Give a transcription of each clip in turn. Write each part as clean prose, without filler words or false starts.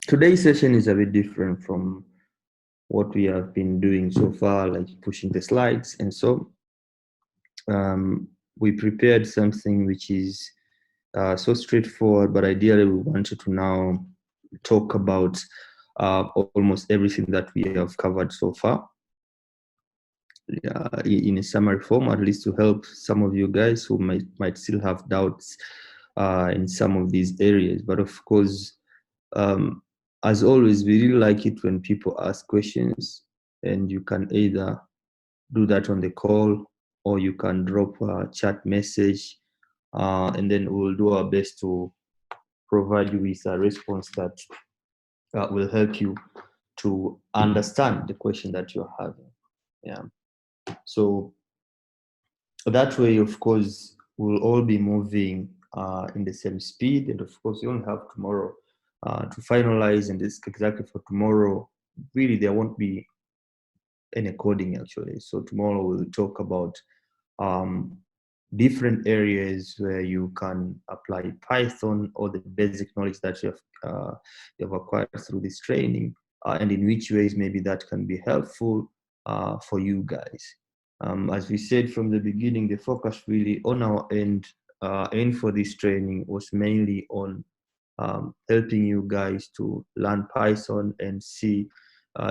Today's session is a bit different from what we have been doing so far, like pushing the slides. And so we prepared something which is so straightforward, but ideally we wanted to now talk about almost everything that we have covered so far in a summary form, at least to help some of you guys who might still have doubts in some of these areas. But of course, as always, we really like it when people ask questions, and you can either do that on the call or you can drop a chat message, and then we'll do our best to provide you with a response that will help you to understand the question that you're having. Yeah. So that way, of course, we'll all be moving in the same speed. And of course, you only have tomorrow to finalize. And this exactly for tomorrow, really, there won't be any coding actually. So tomorrow we'll talk about different areas where you can apply Python or the basic knowledge that you have acquired through this training, and in which ways maybe that can be helpful for you guys. As we said from the beginning, the focus really on our end for this training was mainly on helping you guys to learn Python and see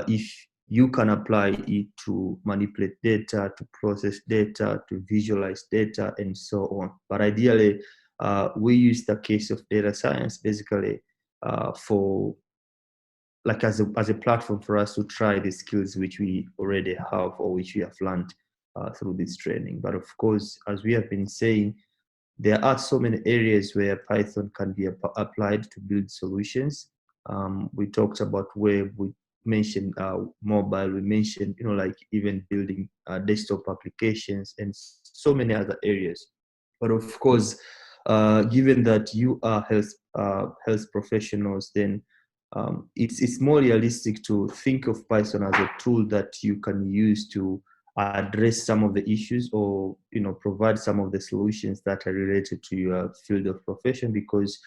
if you can apply it to manipulate data, to process data, to visualize data, and so on. But ideally, we use the case of data science basically for like as a platform for us to try the skills which we already have or which we have learned through this training. But of course, as we have been saying, there are so many areas where Python can be applied to build solutions. We talked about web, we mentioned mobile, we mentioned, like even building desktop applications and so many other areas. But of course, given that you are health professionals, then it's more realistic to think of Python as a tool that you can use to address some of the issues or provide some of the solutions that are related to your field of profession, because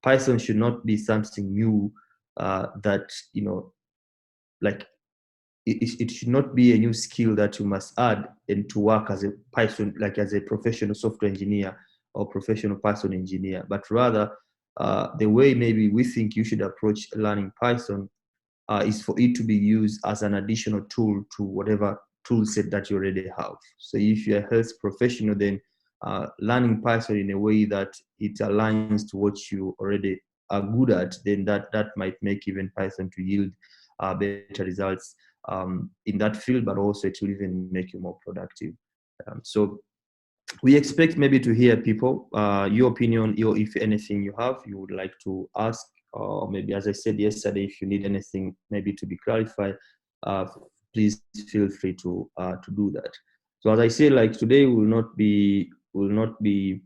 Python should not be something new that like it should not be a new skill that you must add and to work as a Python, like as a professional software engineer or professional Python engineer, but rather the way maybe we think you should approach learning Python is for it to be used as an additional tool to whatever tool set that you already have. So if you're a health professional, then learning Python in a way that it aligns to what you already are good at, then that might make even Python to yield better results in that field, but also it will even make you more productive. So we expect maybe to hear people, your opinion, or if anything you have, you would like to ask, or maybe as I said yesterday, if you need anything maybe to be clarified, please feel free to do that. So as I said, like today we will not be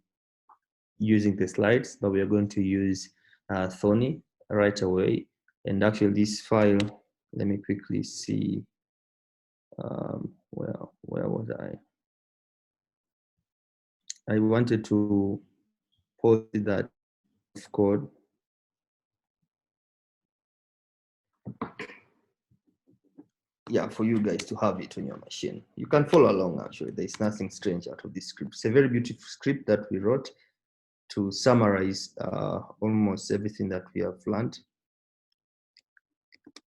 using the slides, but we are going to use Thorny right away. And actually this file, let me quickly see, where was I? I wanted to post that code. Yeah, for you guys to have it on your machine. You can follow along actually. There's nothing strange out of this script. It's a very beautiful script that we wrote to summarize almost everything that we have learned.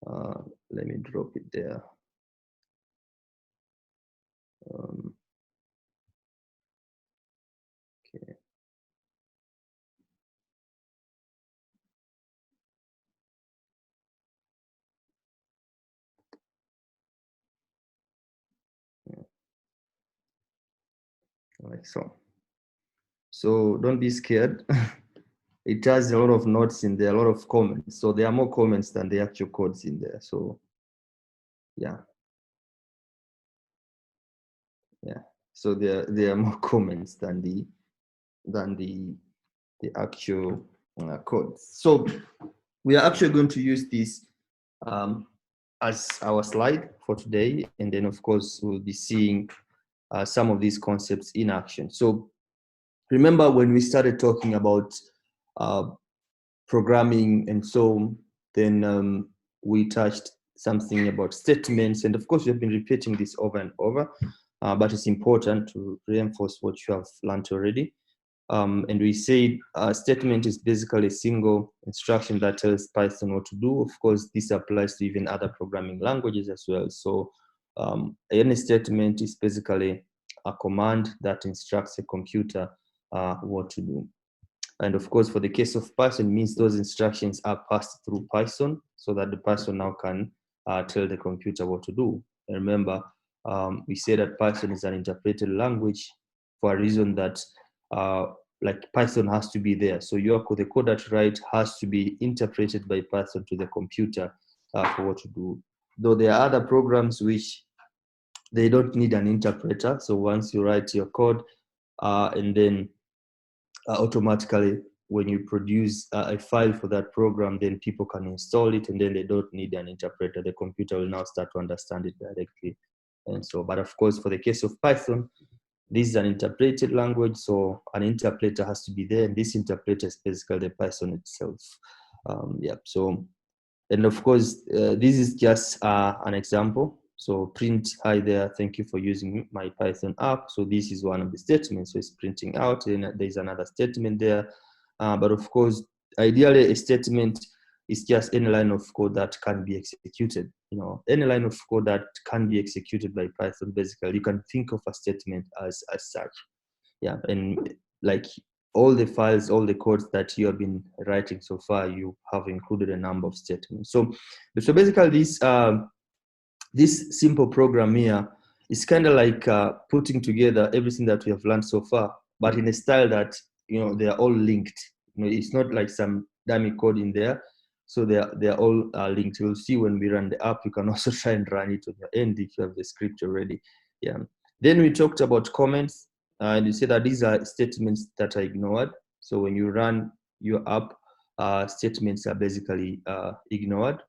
Let me drop it there. Okay. Like so. So don't be scared. It has a lot of notes in there, a lot of comments. So there are more comments than the actual codes in there. So yeah. Yeah. So there are more comments than the actual code. So we are actually going to use this as our slide for today, and then of course we'll be seeing some of these concepts in action. So remember when we started talking about programming and so Then we touched something about statements, and of course, we have been repeating this over and over, but it's important to reinforce what you have learned already. And we said a statement is basically a single instruction that tells Python what to do. Of course, this applies to even other programming languages as well. So any statement is basically a command that instructs a computer what to do. And of course, for the case of Python, it means those instructions are passed through Python so that the Python now can tell the computer what to do. And remember, we say that Python is an interpreted language for a reason that like Python has to be there. So the code that you write has to be interpreted by Python to the computer for what to do. Though there are other programs which they don't need an interpreter. So once you write your code and then automatically when you produce a file for that program, then people can install it and then they don't need an interpreter. The computer will now start to understand it directly. And so, but of course, for the case of Python, this is an interpreted language, so an interpreter has to be there, and this interpreter is basically the Python itself. Yeah, so, and of course, this is just an example. So print, hi there, thank you for using my Python app. So this is one of the statements, so it's printing out, and there's another statement there. But of course, ideally a statement is just any line of code that can be executed. You know, any line of code that can be executed by Python, basically, you can think of a statement as such. Yeah, and like all the files, all the codes that you have been writing so far, you have included a number of statements. So basically this simple program here is kind of like putting together everything that we have learned so far, but in a style that, you know, they are all linked. You know, it's not like some dummy code in there. So they're all linked. You'll see when we run the app, you can also try and run it on your end if you have the script already. Yeah. Then we talked about comments, and you see that these are statements that are ignored. So when you run your app, statements are basically ignored.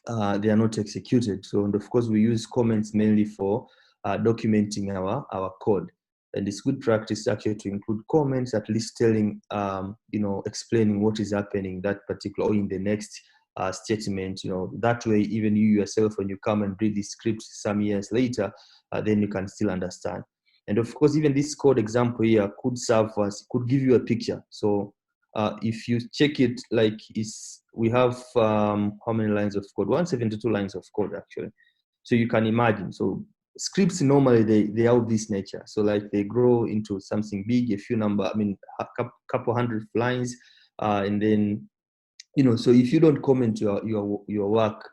They are not executed. So, and of course, we use comments mainly for documenting our code. And it's good practice actually to include comments, at least telling, you know, explaining what is happening that particular or in the next statement. You know, that way, even you yourself, when you come and read the script some years later, then you can still understand. And of course, even this code example here could serve as, could give you a picture. So if you check it, like we have how many lines of code? 172 lines of code actually. So you can imagine. So scripts normally they are of this nature. So like they grow into something big, a few number, I mean, a couple hundred lines, and then, you know, so if you don't comment your work,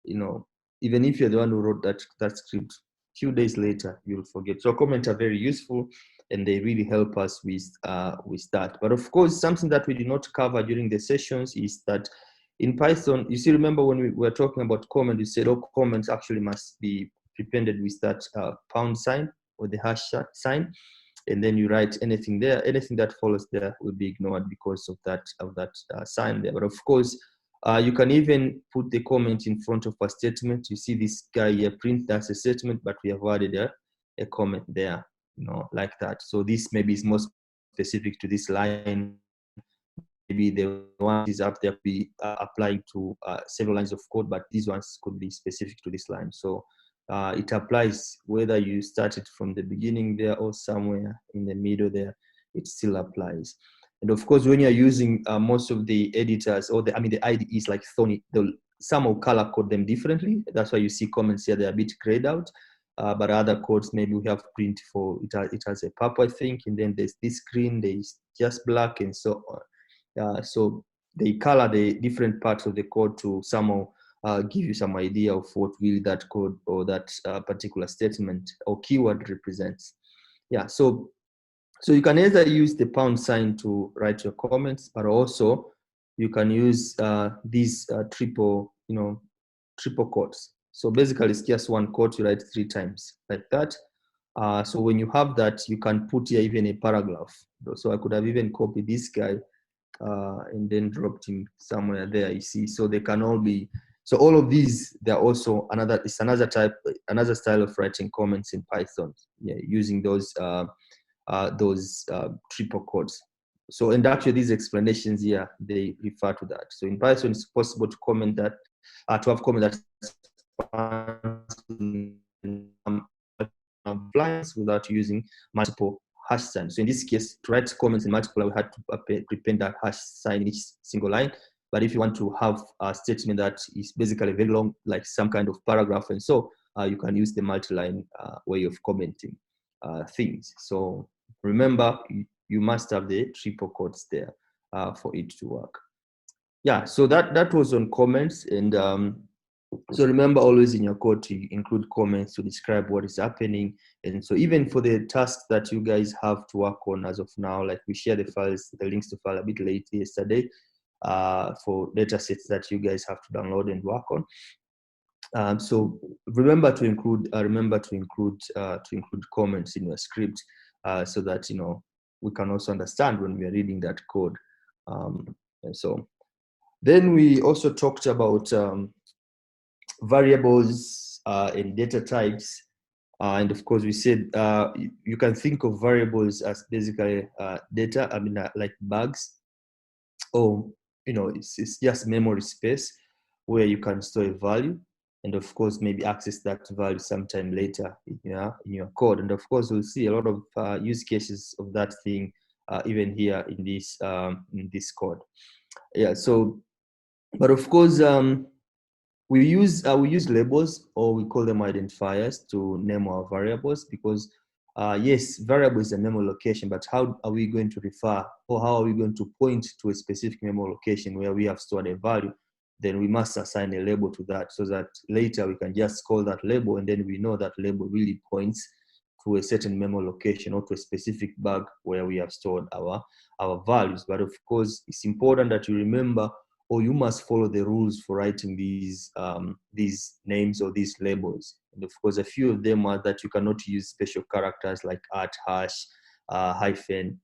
you know, even if you're the one who wrote that script, a few days later you'll forget. So comments are very useful, and they really help us with that. But of course, something that we did not cover during the sessions is that in Python, you see, remember when we were talking about comment, we said all comments actually must be prepended with that pound sign or the hash sign, and then you write anything there. Anything that follows there will be ignored because of that sign there. But of course, you can even put the comment in front of a statement. You see this guy here, print, that's a statement, but we have added a comment there, you know, like that. So this maybe is more specific to this line. Maybe the one is up there be applying to several lines of code, but these ones could be specific to this line. So it applies whether you started from the beginning there or somewhere in the middle there, it still applies. And of course, when you're using most of the editors or the IDEs like Thorny, some will color code them differently. That's why you see comments here, they're a bit grayed out. But other codes, maybe we have print for it has a purple, I think, and then there's this green, there's just black, and so on. So they color the different parts of the code to somehow give you some idea of what really that code or that particular statement or keyword represents. Yeah, so you can either use the pound sign to write your comments, but also you can use these triple quotes. So basically, it's just one quote you write 3 times like that. So when you have that, you can put here even a paragraph. So I could have even copied this guy and then dropped him somewhere there, you see. So they can all be, so all of these, they're also another style of writing comments in Python, yeah, using those triple quotes. So, and actually these explanations here, they refer to that. So in Python, it's possible to comment that, to have comment that lines without using multiple hash signs. So in this case, to write comments in multiple, we had to prepend that hash sign in each single line. But if you want to have a statement that is basically very long, like some kind of paragraph, and so you can use the multi-line way of commenting things. So remember, you must have the triple quotes there for it to work. Yeah, so that was on comments. And so remember, always in your code to include comments to describe what is happening. And so even for the tasks that you guys have to work on as of now, like we share the files, the links to file a bit late yesterday for data sets that you guys have to download and work on. So remember to include comments in your script so that we can also understand when we are reading that code. And so then we also talked about variables and data types. And of course, we said you can think of variables as basically data, like bugs, or it's just memory space where you can store a value, and of course maybe access that value sometime later in your code. And of course, we'll see a lot of use cases of that thing even here in this code. Yeah. So, but of course, we use labels, or we call them identifiers, to name our variables, because yes, variable is a memory location, but how are we going to refer, or how are we going to point to a specific memory location where we have stored a value? Then we must assign a label to that, so that later we can just call that label, and then we know that label really points to a certain memory location or to a specific bug where we have stored our values. But of course, it's important that you remember, or you must follow the rules for writing these names or these labels. And of course, a few of them are that you cannot use special characters like @ hash, hyphen,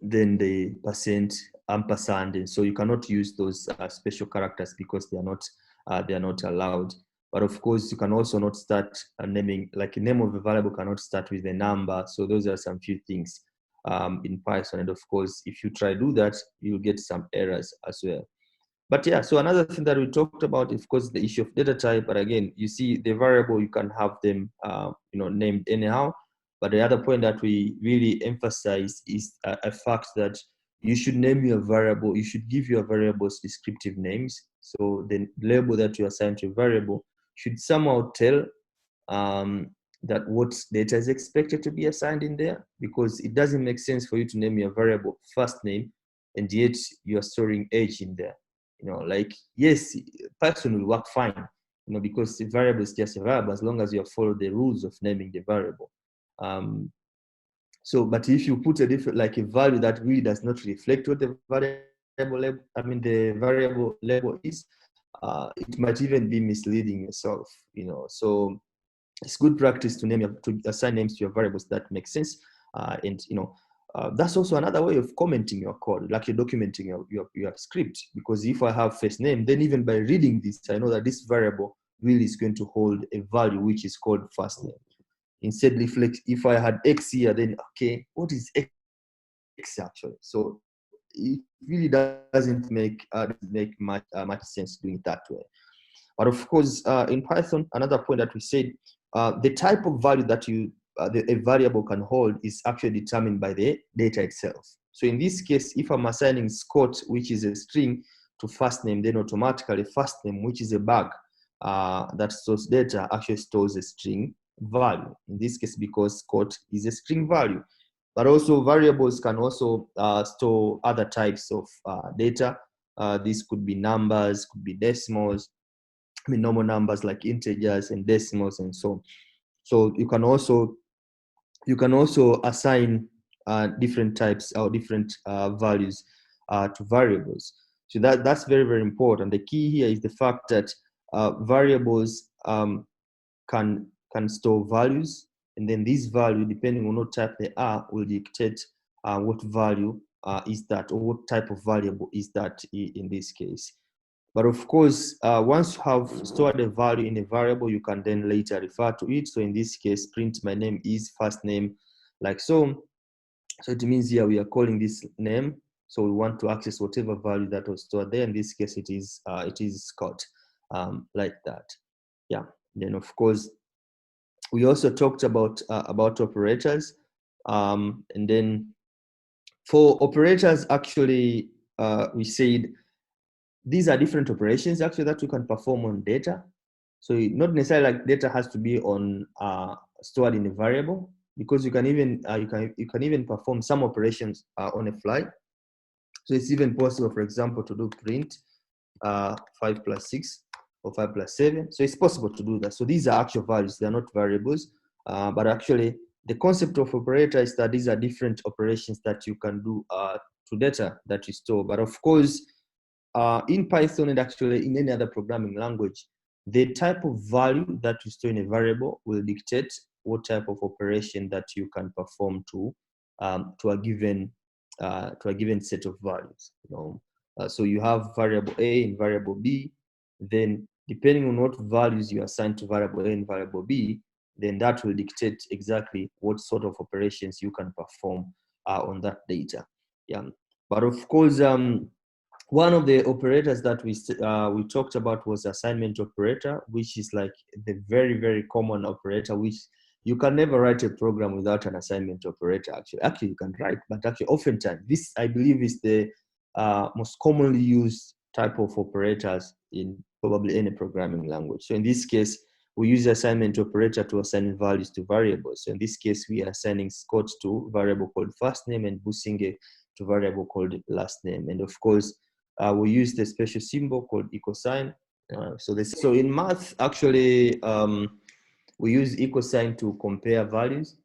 then the %, ampersand, and so you cannot use those special characters because they are not allowed. But of course, you can also not start naming, like a name of a variable cannot start with a number. So those are some few things in Python. And of course, if you try to do that, you'll get some errors as well. But yeah, so another thing that we talked about, of course, the issue of data type. But again, you see the variable, you can have them named anyhow. But the other point that we really emphasize is a fact that you should name your variable, you should give your variables descriptive names. So the label that you assign to a variable should somehow tell that what data is expected to be assigned in there, because it doesn't make sense for you to name your variable first name and yet you're storing age in there. Like, yes, Python will work fine, because the variable is just a variable as long as you follow the rules of naming the variable. So, but if you put a different, like a value that really does not reflect what the variable label is, it might even be misleading yourself. So it's good practice to assign names to your variables that make sense, and that's also another way of commenting your code, like you're documenting your script. Because if I have first name, then even by reading this, I know that this variable really is going to hold a value which is called first name. Instead, if I had X here, then okay, what is X actually? So it really doesn't make much sense doing it that way. But of course, in Python, another point that we said, the type of value that a variable can hold is actually determined by the data itself. So in this case, if I'm assigning Scott, which is a string, to first name, then automatically first name, which is a bug that stores data, actually stores a string value. In this case, because Scott is a string value. But also variables can also store other types of data. These could be numbers, could be decimals, normal numbers like integers and decimals and so on. So you can also assign different types or different values to variables. So that's very, very important. The key here is the fact that variables can store values, and then this value, depending on what type they are, will dictate what value is that, or what type of variable is that in this case. But of course, once you have stored a value in a variable, you can then later refer to it. So in this case, print my name is first name, like so. So it means here we are calling this name. So we want to access whatever value that was stored there. In this case, it is Scott, like that. Yeah. Then of course, we also talked about operators, and then for operators, actually, we said these are different operations actually that you can perform on data. So not necessarily like data has to be on stored in a variable, because you can even you can even perform some operations on a fly. So it's even possible, for example, to do print 5 plus 6 or 5 plus 7. So it's possible to do that. So these are actual values, they're not variables. But actually, the concept of operator is that these are different operations that you can do to data that you store. But of course, in Python and actually in any other programming language, the type of value that you store in a variable will dictate what type of operation that you can perform to a given set of values. So you have variable A and variable B. Then depending on what values you assign to variable A and variable B, then that will dictate exactly what sort of operations you can perform on that data. Yeah, but of course, one of the operators that we talked about was assignment operator, which is like the very common operator, which you can never write a program without an assignment operator. Actually you can write, but actually oftentimes this, I believe, is the most commonly used type of operators in probably any programming language. So in this case, we use the assignment operator to assign values to variables. So in this case, we are assigning Scott to variable called first name and Businge to variable called last name. And of course, we use the special symbol called equal sign. So in math, actually, we use equal sign to compare values,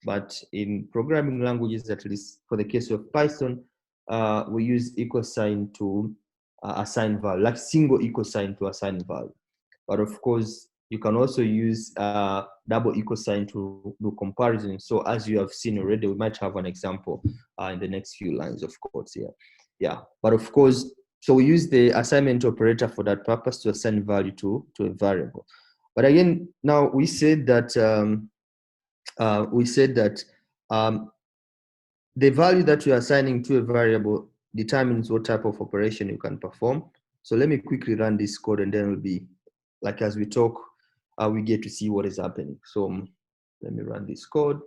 but in programming languages, at least for the case of Python, we use equal sign to assign value, like single equal sign to assign value. But of course, you can also use double equal sign to do comparison. So as you have seen already, we might have an example in the next few lines, of course. Yeah. But of course, so we use the assignment operator for that purpose to assign value to a variable. But again, now we said that the value that you're assigning to a variable determines what type of operation you can perform. So let me quickly run this code, and then it'll be like, as we talk, we get to see what is happening. So let me run this code.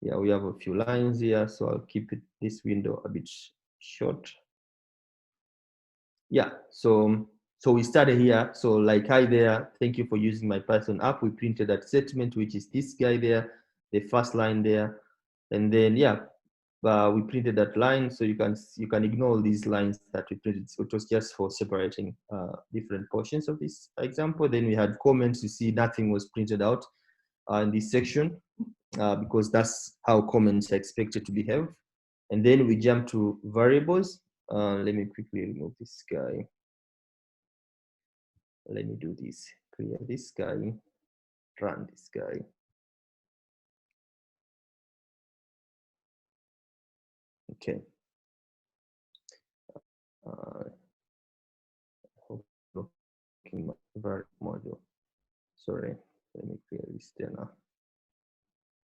Yeah, we have a few lines here, so I'll keep this window a bit short. Yeah, so we started here. So like, hi there, thank you for using my Python app. We printed that statement, which is this guy there, the first line there. And then, yeah, we printed that line. So you can ignore these lines that we printed. So it was just for separating different portions of this example. Then we had comments. You see nothing was printed out in this section because that's how comments are expected to behave. And then we jump to variables. Let me quickly remove this guy. Let me do this. Clear this guy. Run this guy. Okay. Looking my module. Sorry. Let me clear this there now.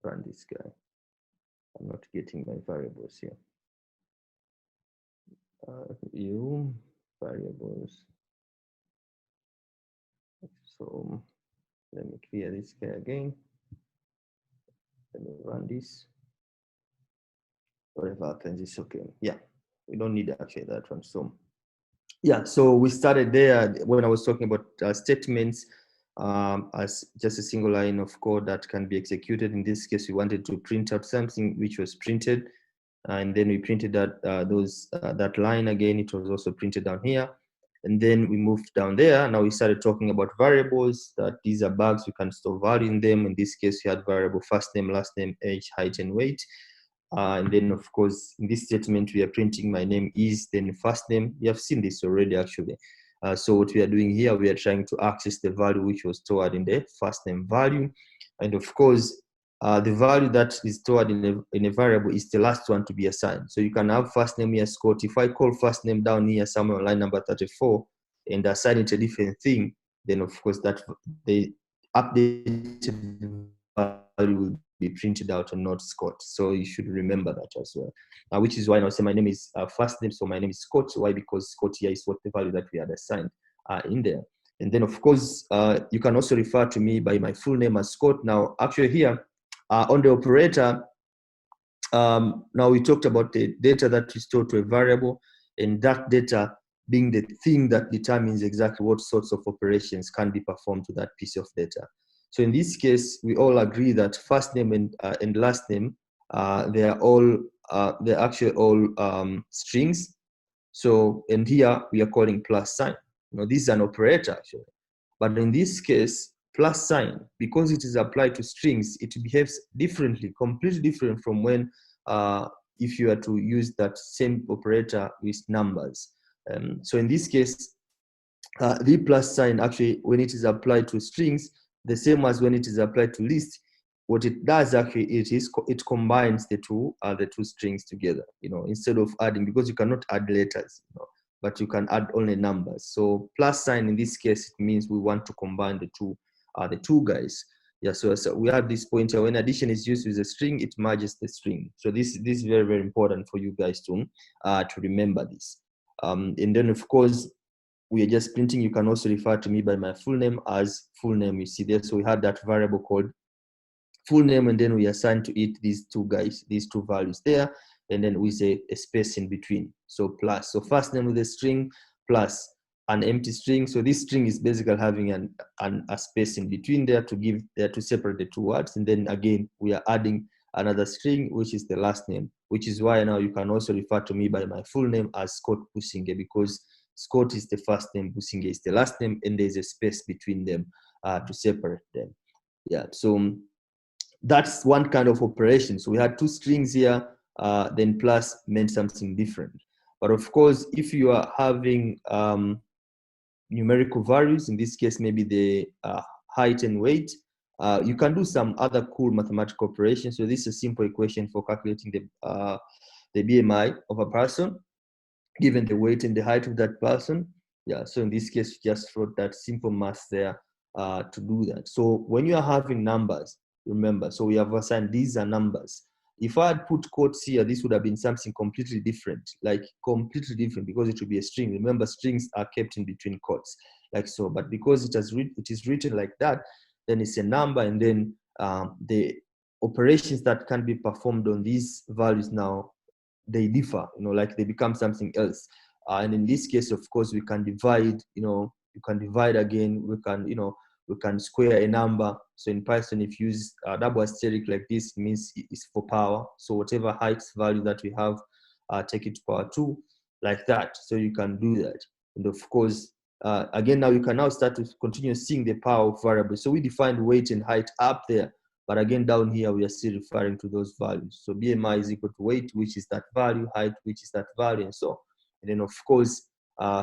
Run this guy. I'm not getting my variables here. View variables. So let me clear this guy again. Let me run this. Whatever happens, it's okay. Yeah, we don't need actually that one. So yeah, so we started there when I was talking about statements as just a single line of code that can be executed. In this case, we wanted to print out something which was printed, and then we printed that line again. It was also printed down here, and then we moved down there. Now we started talking about variables, that these are bugs, we can store value in them. In this case, we had variable first name, last name, age, height, and weight. And then, of course, in this statement, we are printing my name is, then first name. You have seen this already, actually. So what we are doing here, we are trying to access the value which was stored in the first name value. And of course, the value that is stored in a variable is the last one to be assigned. So you can have first name here, Scott. If I call first name down here somewhere on line number 34 and assign it a different thing, then of course that the updated value will be printed out and not Scott. So you should remember that as well. Which is why I say my name is first name, so my name is Scott. Why? Because Scott here is what the value that we had assigned in there. And then of course, you can also refer to me by my full name as Scott. Now, actually here on the operator, now we talked about the data that is stored to a variable, and that data being the thing that determines exactly what sorts of operations can be performed to that piece of data. So in this case, we all agree that first name and last name, they're actually all strings. So, and here we are calling plus sign. This is an operator actually. But in this case, plus sign, because it is applied to strings, it behaves differently, completely different from when if you are to use that same operator with numbers. So in this case, the plus sign actually, when it is applied to strings, the same as when it is applied to list, what it does actually, it combines the two strings together, instead of adding, because you cannot add letters, but you can add only numbers. So plus sign in this case, it means we want to combine the two guys. Yeah, so we have this point here, when addition is used with a string, it merges the string. So this is very, very important for you guys to remember this. And then of course, we are just printing. You can also refer to me by my full name as full name. You see there, so we had that variable called full name, and then we assign to it these two guys, these two values there, and then we say a space in between. So plus, so first name with a string plus an empty string. So this string is basically having a space in between there to separate the two words, and then again we are adding another string, which is the last name, which is why now you can also refer to me by my full name as Scott Businge, because Scott is the first name, Businge is the last name, and there's a space between them to separate them. Yeah, so that's one kind of operation. So we had two strings here, then plus meant something different. But of course, if you are having numerical values, in this case, maybe the height and weight, you can do some other cool mathematical operations. So this is a simple equation for calculating the BMI of a person, given the weight and the height of that person. Yeah, so in this case, just wrote that simple math there to do that. So when you are having numbers, remember, so we have assigned these are numbers. If I had put quotes here, this would have been something completely different, like completely different, because it would be a string. Remember, strings are kept in between quotes, like so. But because it is written like that, then it's a number, and then the operations that can be performed on these values now, they differ, like they become something else. And in this case, of course, we can divide, you can divide again, we can square a number. So in Python, if you use double asterisk like this, it means it's for power. So whatever height value that we have, take it to power 2, like that. So you can do that. And of course, again, now you can now start to continue seeing the power of variables. So we defined weight and height up there, but again, down here, we are still referring to those values. So BMI is equal to weight, which is that value, height, which is that value, and so. And then of course,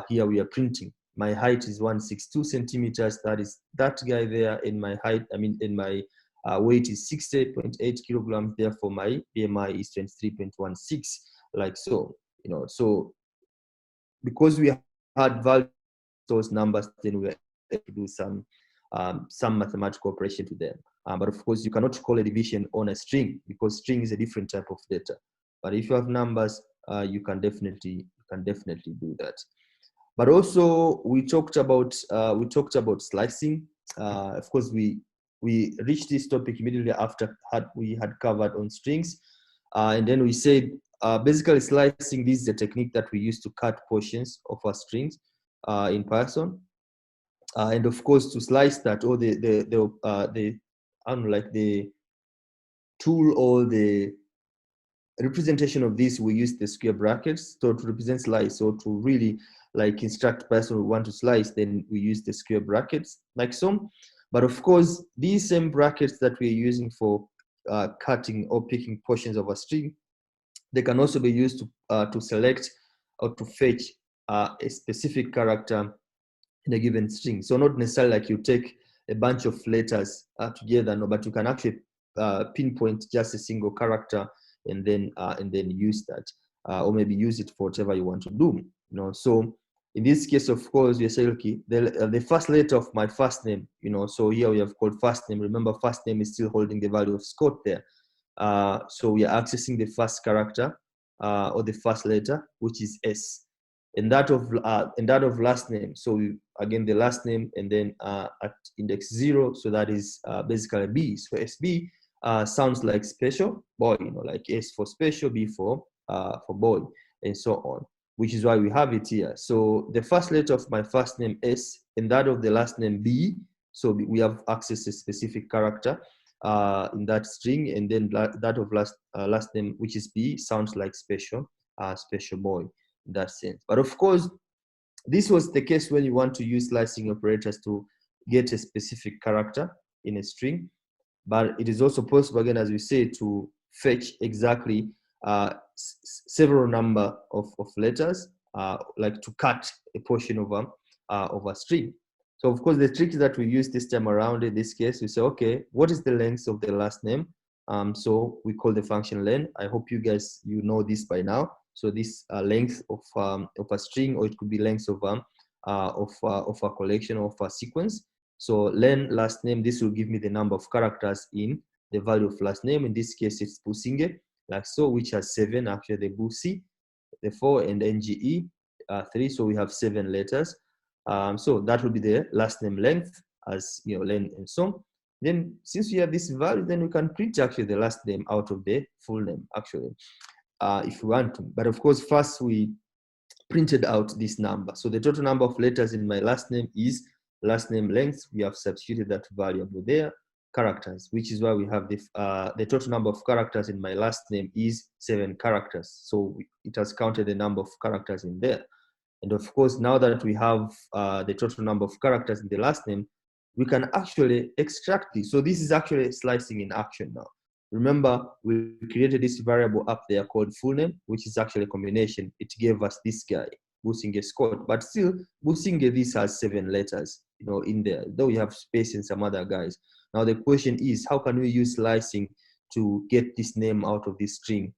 here we are printing. My height is 162 centimeters. That is that guy there. In my height, in my weight is 60.8 kilograms. Therefore, my BMI is 23.16, like so. So because we had values, those numbers, then we were able to do some mathematical operation to them. But of course, you cannot call a division on a string, because string is a different type of data. But if you have numbers, you can definitely do that. But also, we talked about slicing. Of course, we reached this topic immediately after we had covered on strings, and then we said basically slicing. This is a technique that we use to cut portions of our strings in Python, and of course, to slice that, or I don't know, like the tool or the representation of this, we use the square brackets. So to represent slice, so to really like instruct Python we want to slice, then we use the square brackets, like so. But of course, these same brackets that we're using for cutting or picking portions of a string, they can also be used to select or to fetch a specific character in a given string. So not necessarily like you take a bunch of letters together, no, but you can actually pinpoint just a single character and then use that, or maybe use it for whatever you want to do. So in this case, of course, we say, okay, the first letter of my first name, so here we have called first name. Remember, first name is still holding the value of Scott there. So we are accessing the first character or the first letter, which is S. And that of last name. So again, the last name, and then at index 0, so that is basically B. So SB sounds like special boy, like S for special, B for boy, and so on, which is why we have it here. So the first letter of my first name S, and that of the last name B. So we have access to a specific character in that string, and then that of last name, which is B, sounds like special boy in that sense. But of course, this was the case when you want to use slicing operators to get a specific character in a string. But it is also possible, again, as we say, to fetch exactly several number of letters, like to cut a portion of a string. So of course, the trick that we use this time around in this case, we say, okay, what is the length of the last name? So we call the function len. I hope you guys, know this by now. So this length of a string, or it could be length of a collection, of a sequence. So len last name, this will give me the number of characters in the value of last name. In this case, it's businge, like so, which has 7, actually the busi, the 4, and nge 3. So we have 7 letters. So that will be the last name length, as len and so. Then since we have this value, then we can print actually the last name out of the full name, actually, if we want to. But of course, first we printed out this number. So the total number of letters in my last name is last name length. We have substituted that variable there, characters, which is why we have the total number of characters in my last name is 7 characters. So it has counted the number of characters in there. And of course, now that we have the total number of characters in the last name, we can actually extract this. So this is actually slicing in action now. Remember, we created this variable up there called full name, which is actually a combination. It gave us this guy, Businge Scott, but still, Businge, this has 7 letters, in there, though we have space in some other guys. Now the question is, how can we use slicing to get this name out of this string,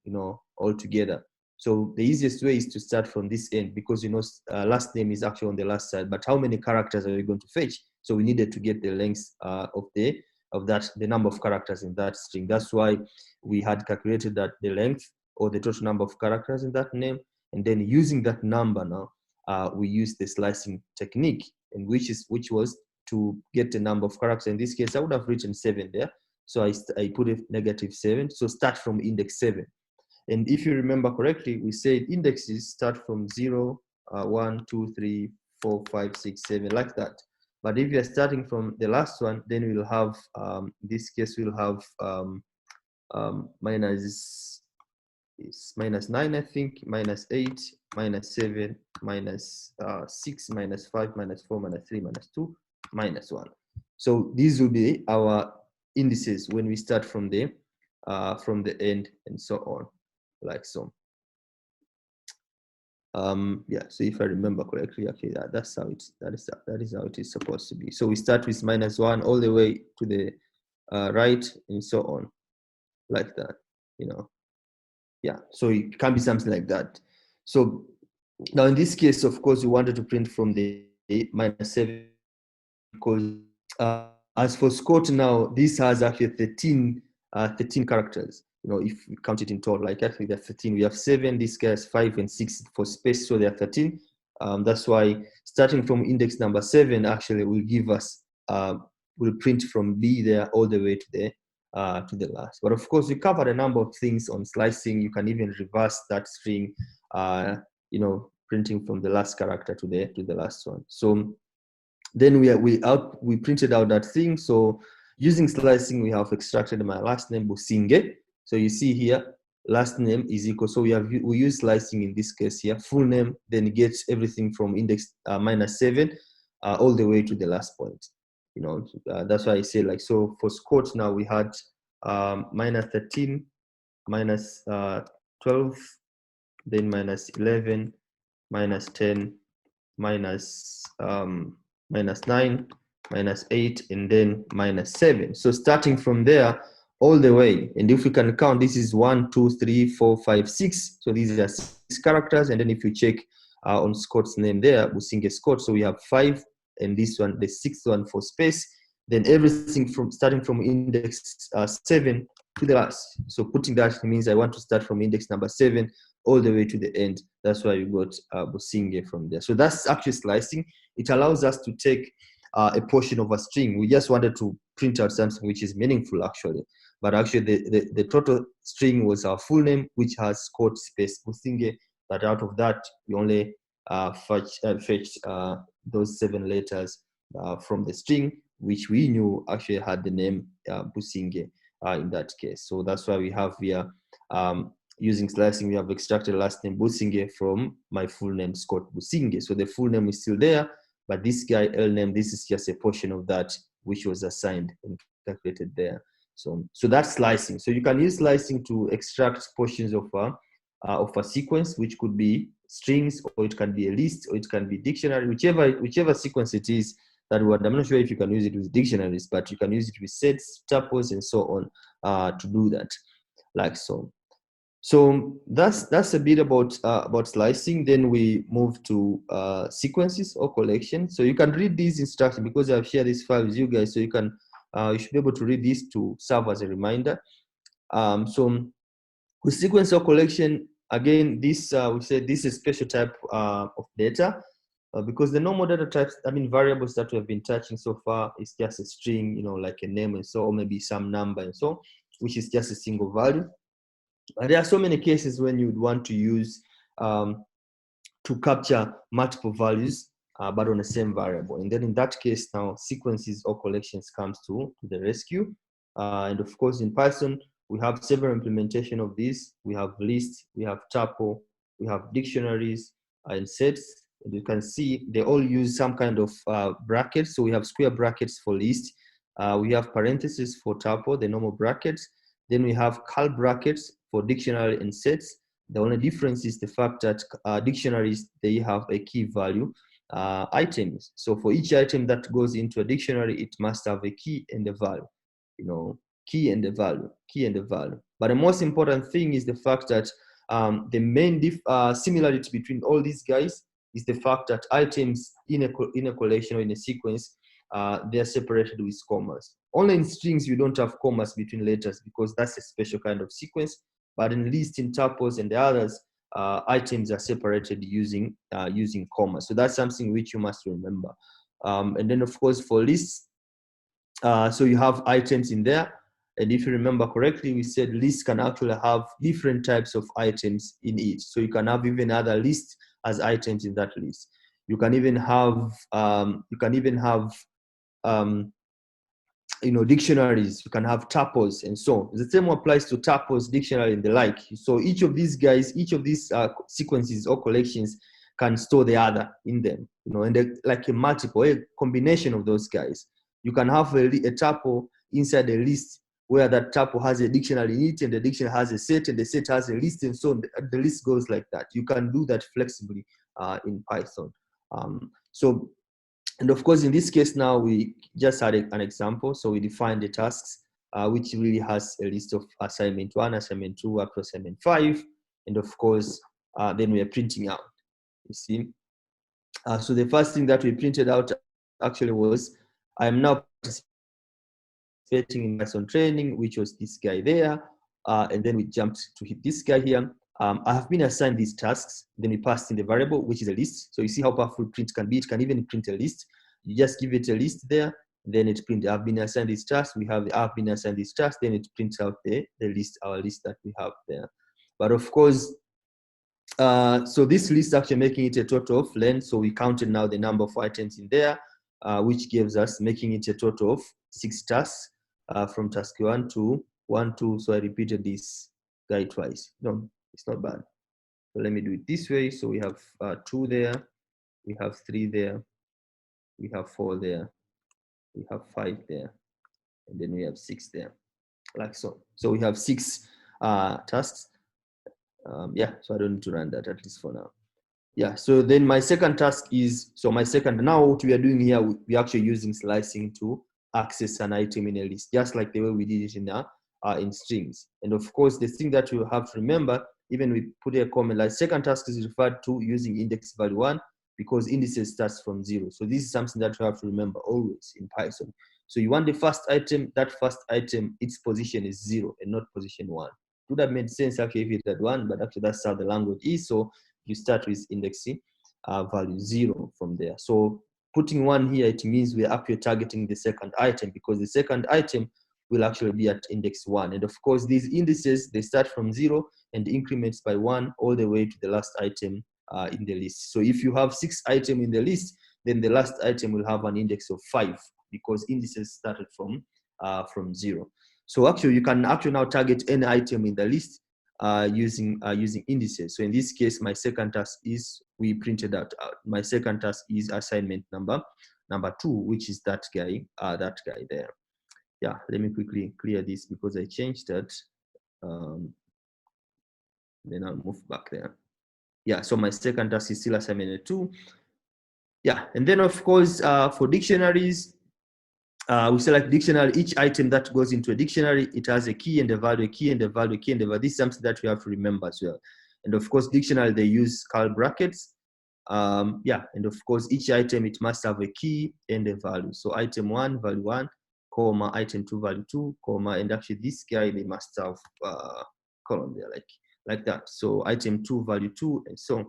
altogether? So the easiest way is to start from this end, because last name is actually on the last side. But how many characters are we going to fetch? So we needed to get the length of the number of characters in that string. That's why we had calculated that the length, or the total number of characters in that name, and then using that number now, we use the slicing technique, and which was to get the number of characters. In this case, I would have written 7 there. So I put a -7. So start from index 7. And if you remember correctly, we said indexes start from 0, 1, 2, 3, 4, 5, 6, 7, like that. But if you're starting from the last one, then we'll have, in this case, we'll have -9, I think, -8, -7, -6, -5, -4, -3, -2, -1. So these will be our indices when we start from the end, and so on, like so. Yeah, so if I remember correctly, okay, that is how it is supposed to be. So we start with -1 all the way to the right, and so on, like that, yeah. So it can be something like that. So now in this case, of course, we wanted to print from the -7, because as for Scott now, this has actually 13 characters. If we count it in total, like actually there are 13. We have 7, this guy has 5 and 6 for space, so there are 13. That's why starting from index number 7 actually will give us, will print from B there all the way to the last. But of course, we covered a number of things on slicing. You can even reverse that string, printing from the last character to the last one. So then we printed out that thing. So using slicing, we have extracted my last name, Businge. So you see here, last name is equal. So we use slicing in this case here. Full name then gets everything from index -7 all the way to the last point. That's why I say, like, so for Scott now we had -13, -12, then -11, -10, -9, -8, and then -7. So starting from there all the way, and if we can count, this is 1, 2, 3, 4, 5, 6. So these are 6 characters. And then if you check on Scott's name there, Businge Scott, so we have 5, and this one, the 6th one for space. Then everything starting from index 7 to the last. So putting that means I want to start from index number 7 all the way to the end. That's why you got Businge from there. So that's actually slicing. It allows us to take a portion of a string. We just wanted to print out something which is meaningful actually. But actually the total string was our full name, which has quote space Businge. But out of that, we only fetched those 7 letters from the string, which we knew actually had the name Businge in that case. So that's why we have here, using slicing, we have extracted last name Businge from my full name, Scott Businge. So the full name is still there, but this guy, L name, this is just a portion of that which was assigned and calculated there. So that's slicing. So you can use slicing to extract portions of a sequence, which could be strings, or it can be a list, or it can be dictionary, whichever sequence it is that word. I'm not sure if you can use it with dictionaries, but you can use it with sets, tuples, and so on to do that, like so. So that's a bit about slicing. Then we move to sequences or collection. So you can read these instructions because I've shared this file with you guys. So you should be able to read this to serve as a reminder. So with sequence or collection, again, this we said this is a special type of data. Because the normal data types, variables that we have been touching so far is just a string, like a name and so, or maybe some number and so, which is just a single value. And there are so many cases when you would want to use to capture multiple values, but on the same variable. And then in that case, now sequences or collections comes to the rescue. And of course, in Python, we have several implementation of this. We have lists, we have tuple, we have dictionaries and sets. And you can see they all use some kind of brackets. So we have square brackets for list. We have parentheses for tuple, the normal brackets. Then we have curly brackets for dictionary and sets. The only difference is the fact that dictionaries, they have a key value items. So for each item that goes into a dictionary, it must have a key and a value, key and the value, key and the value. But the most important thing is the fact that the main similarity between all these guys is the fact that items in a collection or in a sequence, they are separated with commas. Only in strings you don't have commas between letters because that's a special kind of sequence. But in lists, in tuples, and the others, items are separated using commas. So that's something which you must remember. And then of course for lists, so you have items in there. And if you remember correctly, we said lists can actually have different types of items in each. So you can have even other lists as items in that list. You can even have dictionaries. You can have tuples and so on. The same applies to tuples, dictionary, and the like. So each of these guys, each of these sequences or collections can store the other in them, and like a multiple, a combination of those guys. You can have a tuple inside a list where that tuple has a dictionary in it, and the dictionary has a set, and the set has a list, and so on. The list goes like that. You can do that flexibly in Python. And of course, in this case now, we just had an example. So we defined the tasks, which really has a list of assignment 1, assignment 2, up to assignment 5. And of course, then we are printing out, you see. So the first thing that we printed out actually was, I am now participating in Python training, which was this guy there. And then we jumped to hit this guy here. I have been assigned these tasks. Then we passed in the variable, which is a list. So you see how powerful print can be. It can even print a list. You just give it a list there, then it prints. I've been assigned these tasks. We have the I've been assigned these tasks. Then it prints out the list, our list that we have there. But of course, so this list actually making it a total of length. So we counted now the number of items in there, which gives us making it a total of 6 tasks from task 1 to 1, 2. So I repeated this guy twice. No, it's not bad. So let me do it this way. So we have 2 there, we have 3 there, we have 4 there, we have 5 there, and then we have 6 there, like so. So we have 6 tasks. Yeah, so I don't need to run that, at least for now. Yeah, so then my second task is, now what we are doing here, we're actually using slicing to access an item in a list, just like the way we did it in strings. And of course, the thing that you have to remember, even we put a comment, like second task is referred to using index value 1 because indices starts from 0. So this is something that you have to remember always in Python. So you want the first item, that first item, its position is 0 and not position 1. It would have made sense actually if it had 1, but actually that's how the language is. So you start with indexing value 0 from there. So putting 1 here, it means we're actually targeting the second item, because the second item will actually be at index 1. And of course, these indices, they start from 0 and increments by 1 all the way to the last item in the list. So if you have 6 items in the list, then the last item will have an index of 5, because indices started from 0. So actually, you can actually now target any item in the list using indices. So in this case, my second task is, we printed that out. My second task is assignment number 2, which is that guy there. Yeah, let me quickly clear this because I changed that. Then I'll move back there. Yeah, so my second task is still assignment 2. Yeah, and then of course, for dictionaries, we select dictionary. Each item that goes into a dictionary, it has a key and a value, a key and a value, a key and a value. This is something that we have to remember as well. And of course, dictionary, they use curly brackets. Yeah, and of course, each item, it must have a key and a value. So item 1, value 1, comma, item 2, value 2, comma, and actually this guy, they must have column there, like that. So item 2, value 2, and so on.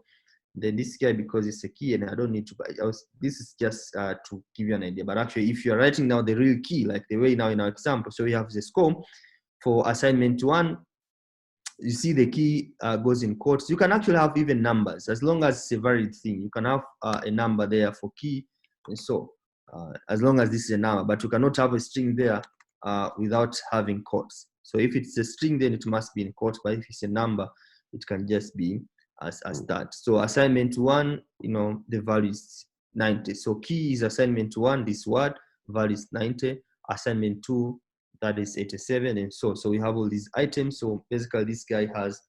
Then this guy, because it's a key and I don't need to buy, this is just to give you an idea. But actually, if you're writing now the real key, like the way now in our example, so we have the score for assignment 1, you see the key goes in quotes. You can actually have even numbers, as long as it's a varied thing. You can have a number there for key, and so as long as this is a number, but you cannot have a string there without having quotes. So if it's a string, then it must be in quotes, but if it's a number, it can just be as that. So assignment 1, the value is 90. So key is assignment 1, this word, value is 90. Assignment 2, that is 87, and so we have all these items. So basically, this guy has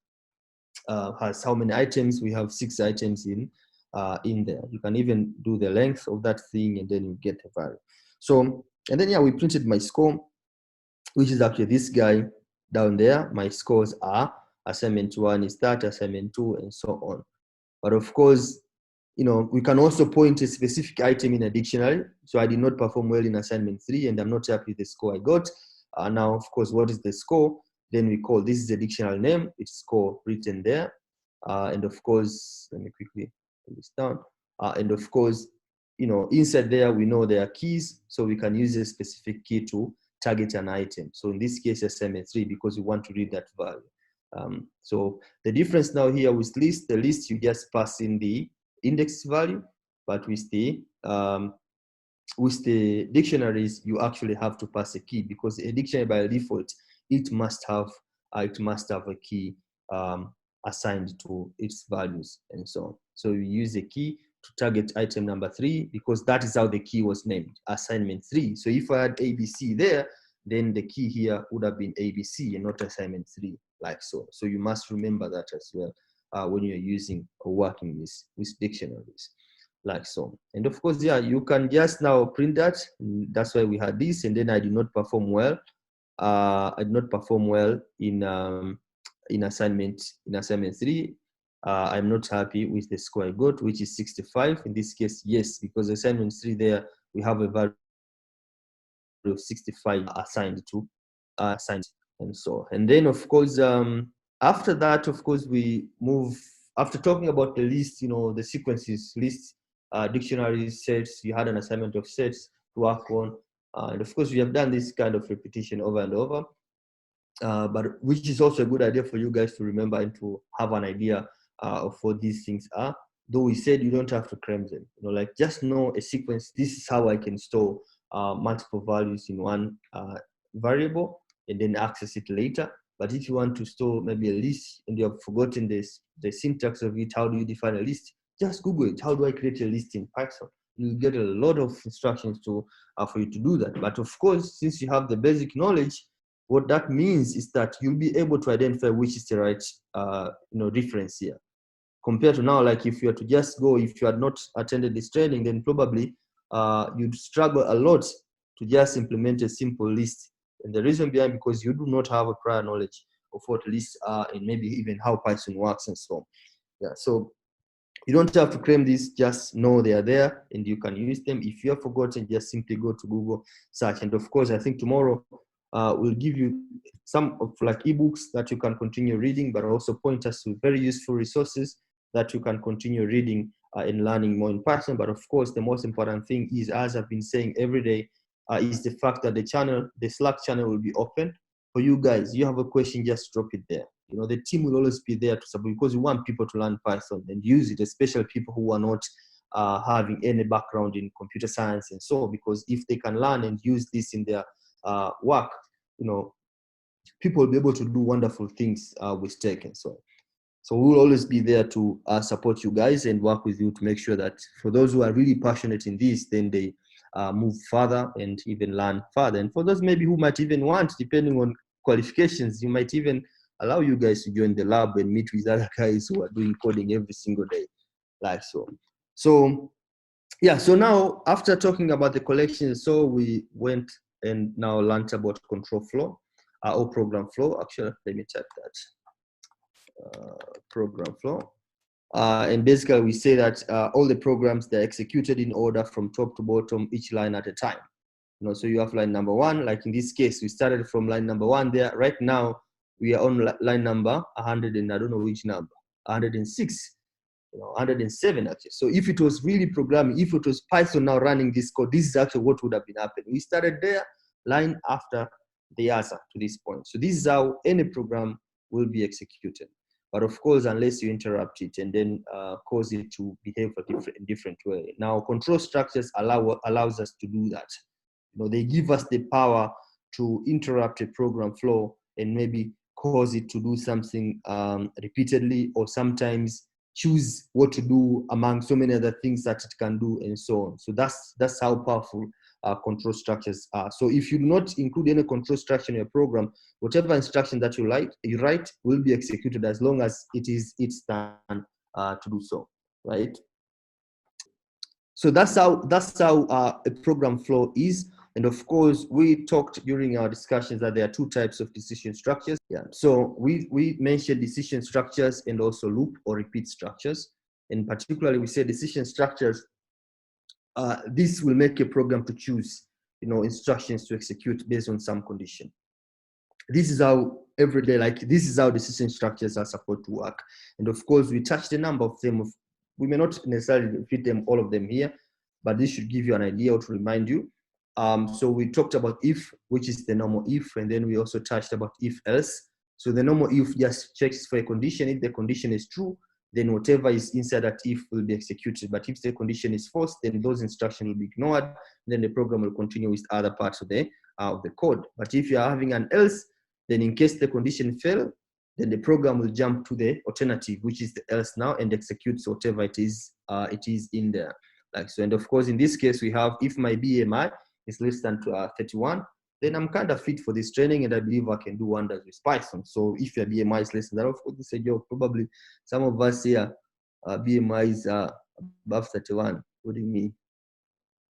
how many items? We have 6 items in there. You can even do the length of that thing, and then you get a value. So, and then yeah, we printed my score, which is actually this guy down there. My scores are assignment 1 is that, assignment 2, and so on. But of course, we can also point a specific item in a dictionary. So I did not perform well in assignment 3, and I'm not happy with the score I got. Now, of course, what is the score? Then we call, this is the dictionary name, it's score written there. And of course, let me quickly put this down. And of course, inside there, we know there are keys, so we can use a specific key to target an item. So in this case, assignment 3, because we want to read that value. So the difference now here with list, the list, you just pass in the index value, but with the dictionaries, you actually have to pass a key, because a dictionary by default, it must have a key assigned to its values, and so on. So you use a key to target item number 3, because that is how the key was named, assignment 3. So if I had ABC there, then the key here would have been ABC and not assignment 3, like so. So you must remember that as well when you're using or working with dictionaries, like so. And of course, yeah, you can just now print that. That's why we had this. And then I did not perform well. I did not perform well in assignment 3. I'm not happy with the score I got, which is 65. In this case, yes, because assignment 3 there, we have a value of 65 assigned to and so. And then of course, after that, of course, we move, after talking about the list, the sequences, list, dictionaries, sets. You had an assignment of sets to work on, and of course we have done this kind of repetition over and over, but which is also a good idea for you guys to remember and to have an idea of what these things are. Though we said you don't have to cram them, like just know a sequence. This is how I can store multiple values in one variable and then access it later. But if you want to store maybe a list and you have forgotten the syntax of it, how do you define a list? Just Google it. How do I create a list in Python? You get a lot of instructions for you to do that. But of course, since you have the basic knowledge, what that means is that you'll be able to identify which is the right reference here. Compared to now, like if you were to just go, if you had not attended this training, then probably you'd struggle a lot to just implement a simple list. And the reason behind, because you do not have a prior knowledge of what lists are and maybe even how Python works and so on. Yeah. So You don't have to claim this, just know they are there and you can use them. If you have forgotten, just simply go to Google, search. And of course, I think tomorrow we'll give you some of like ebooks that you can continue reading, but also point us to very useful resources that you can continue reading and learning more in Python. But of course, the most important thing is, as I've been saying every day, is the fact that the Slack channel will be open for you guys. You have a question, just drop it there. You know, the team will always be there to support, because we want people to learn Python and use it, especially people who are not having any background in computer science and so, because if they can learn and use this in their work, you know, people will be able to do wonderful things with tech and so. So we'll always be there to support you guys and work with you to make sure that for those who are really passionate in this, then they move further and even learn further. And for those maybe who might even want, depending on qualifications, you might even allow you guys to join the lab and meet with other guys who are doing coding every single day, like so. So yeah, so now after talking about the collection, so we went and now learned about control flow or program flow. Actually, let me type that. Program flow. And basically we say that all the programs, they're executed in order from top to bottom, each line at a time. You know, so you have line number one, like in this case, we started from line number one there. Right now, we are on line number 100 and I don't know which number, 106, you know, 107 actually. So if it was really programming, if it was Python now running this code, this is actually what would have been happening. We started there, line after the other to this point. So this is how any program will be executed. But of course, unless you interrupt it and then cause it to behave a different way. Now, control structures allows us to do that. You know, they give us the power to interrupt a program flow and maybe cause it to do something repeatedly, or sometimes choose what to do among so many other things that it can do and so on. So that's how powerful control structures are. So if you do not include any control structure in your program, whatever instruction that you write will be executed as long as it is its turn to do so, right? So that's how a program flow is. And of course, we talked during our discussions that there are two types of decision structures. Yeah. So we mentioned decision structures and also loop or repeat structures. And particularly, we say decision structures. This will make a program to choose, you know, instructions to execute based on some condition. This is how everyday, like this is how decision structures are supposed to work. And of course, we touched a number of them. We may not necessarily fit them all of them here, but this should give you an idea or to remind you. So we talked about if, which is the normal if, and then we also touched about if else. So the normal if just checks for a condition. If the condition is true, then whatever is inside that if will be executed. But if the condition is false, then those instructions will be ignored. Then the program will continue with other parts of the code. But if you are having an else, then in case the condition fail, then the program will jump to the alternative, which is the else now, and executes whatever it is in there. Like so, and of course, in this case, we have if my BMI is less than 31, then I'm kind of fit for this training, and I believe I can do wonders with Python. So if your BMI is less than that, of course, this is a joke. Probably some of us here, BMI is above 31, including me.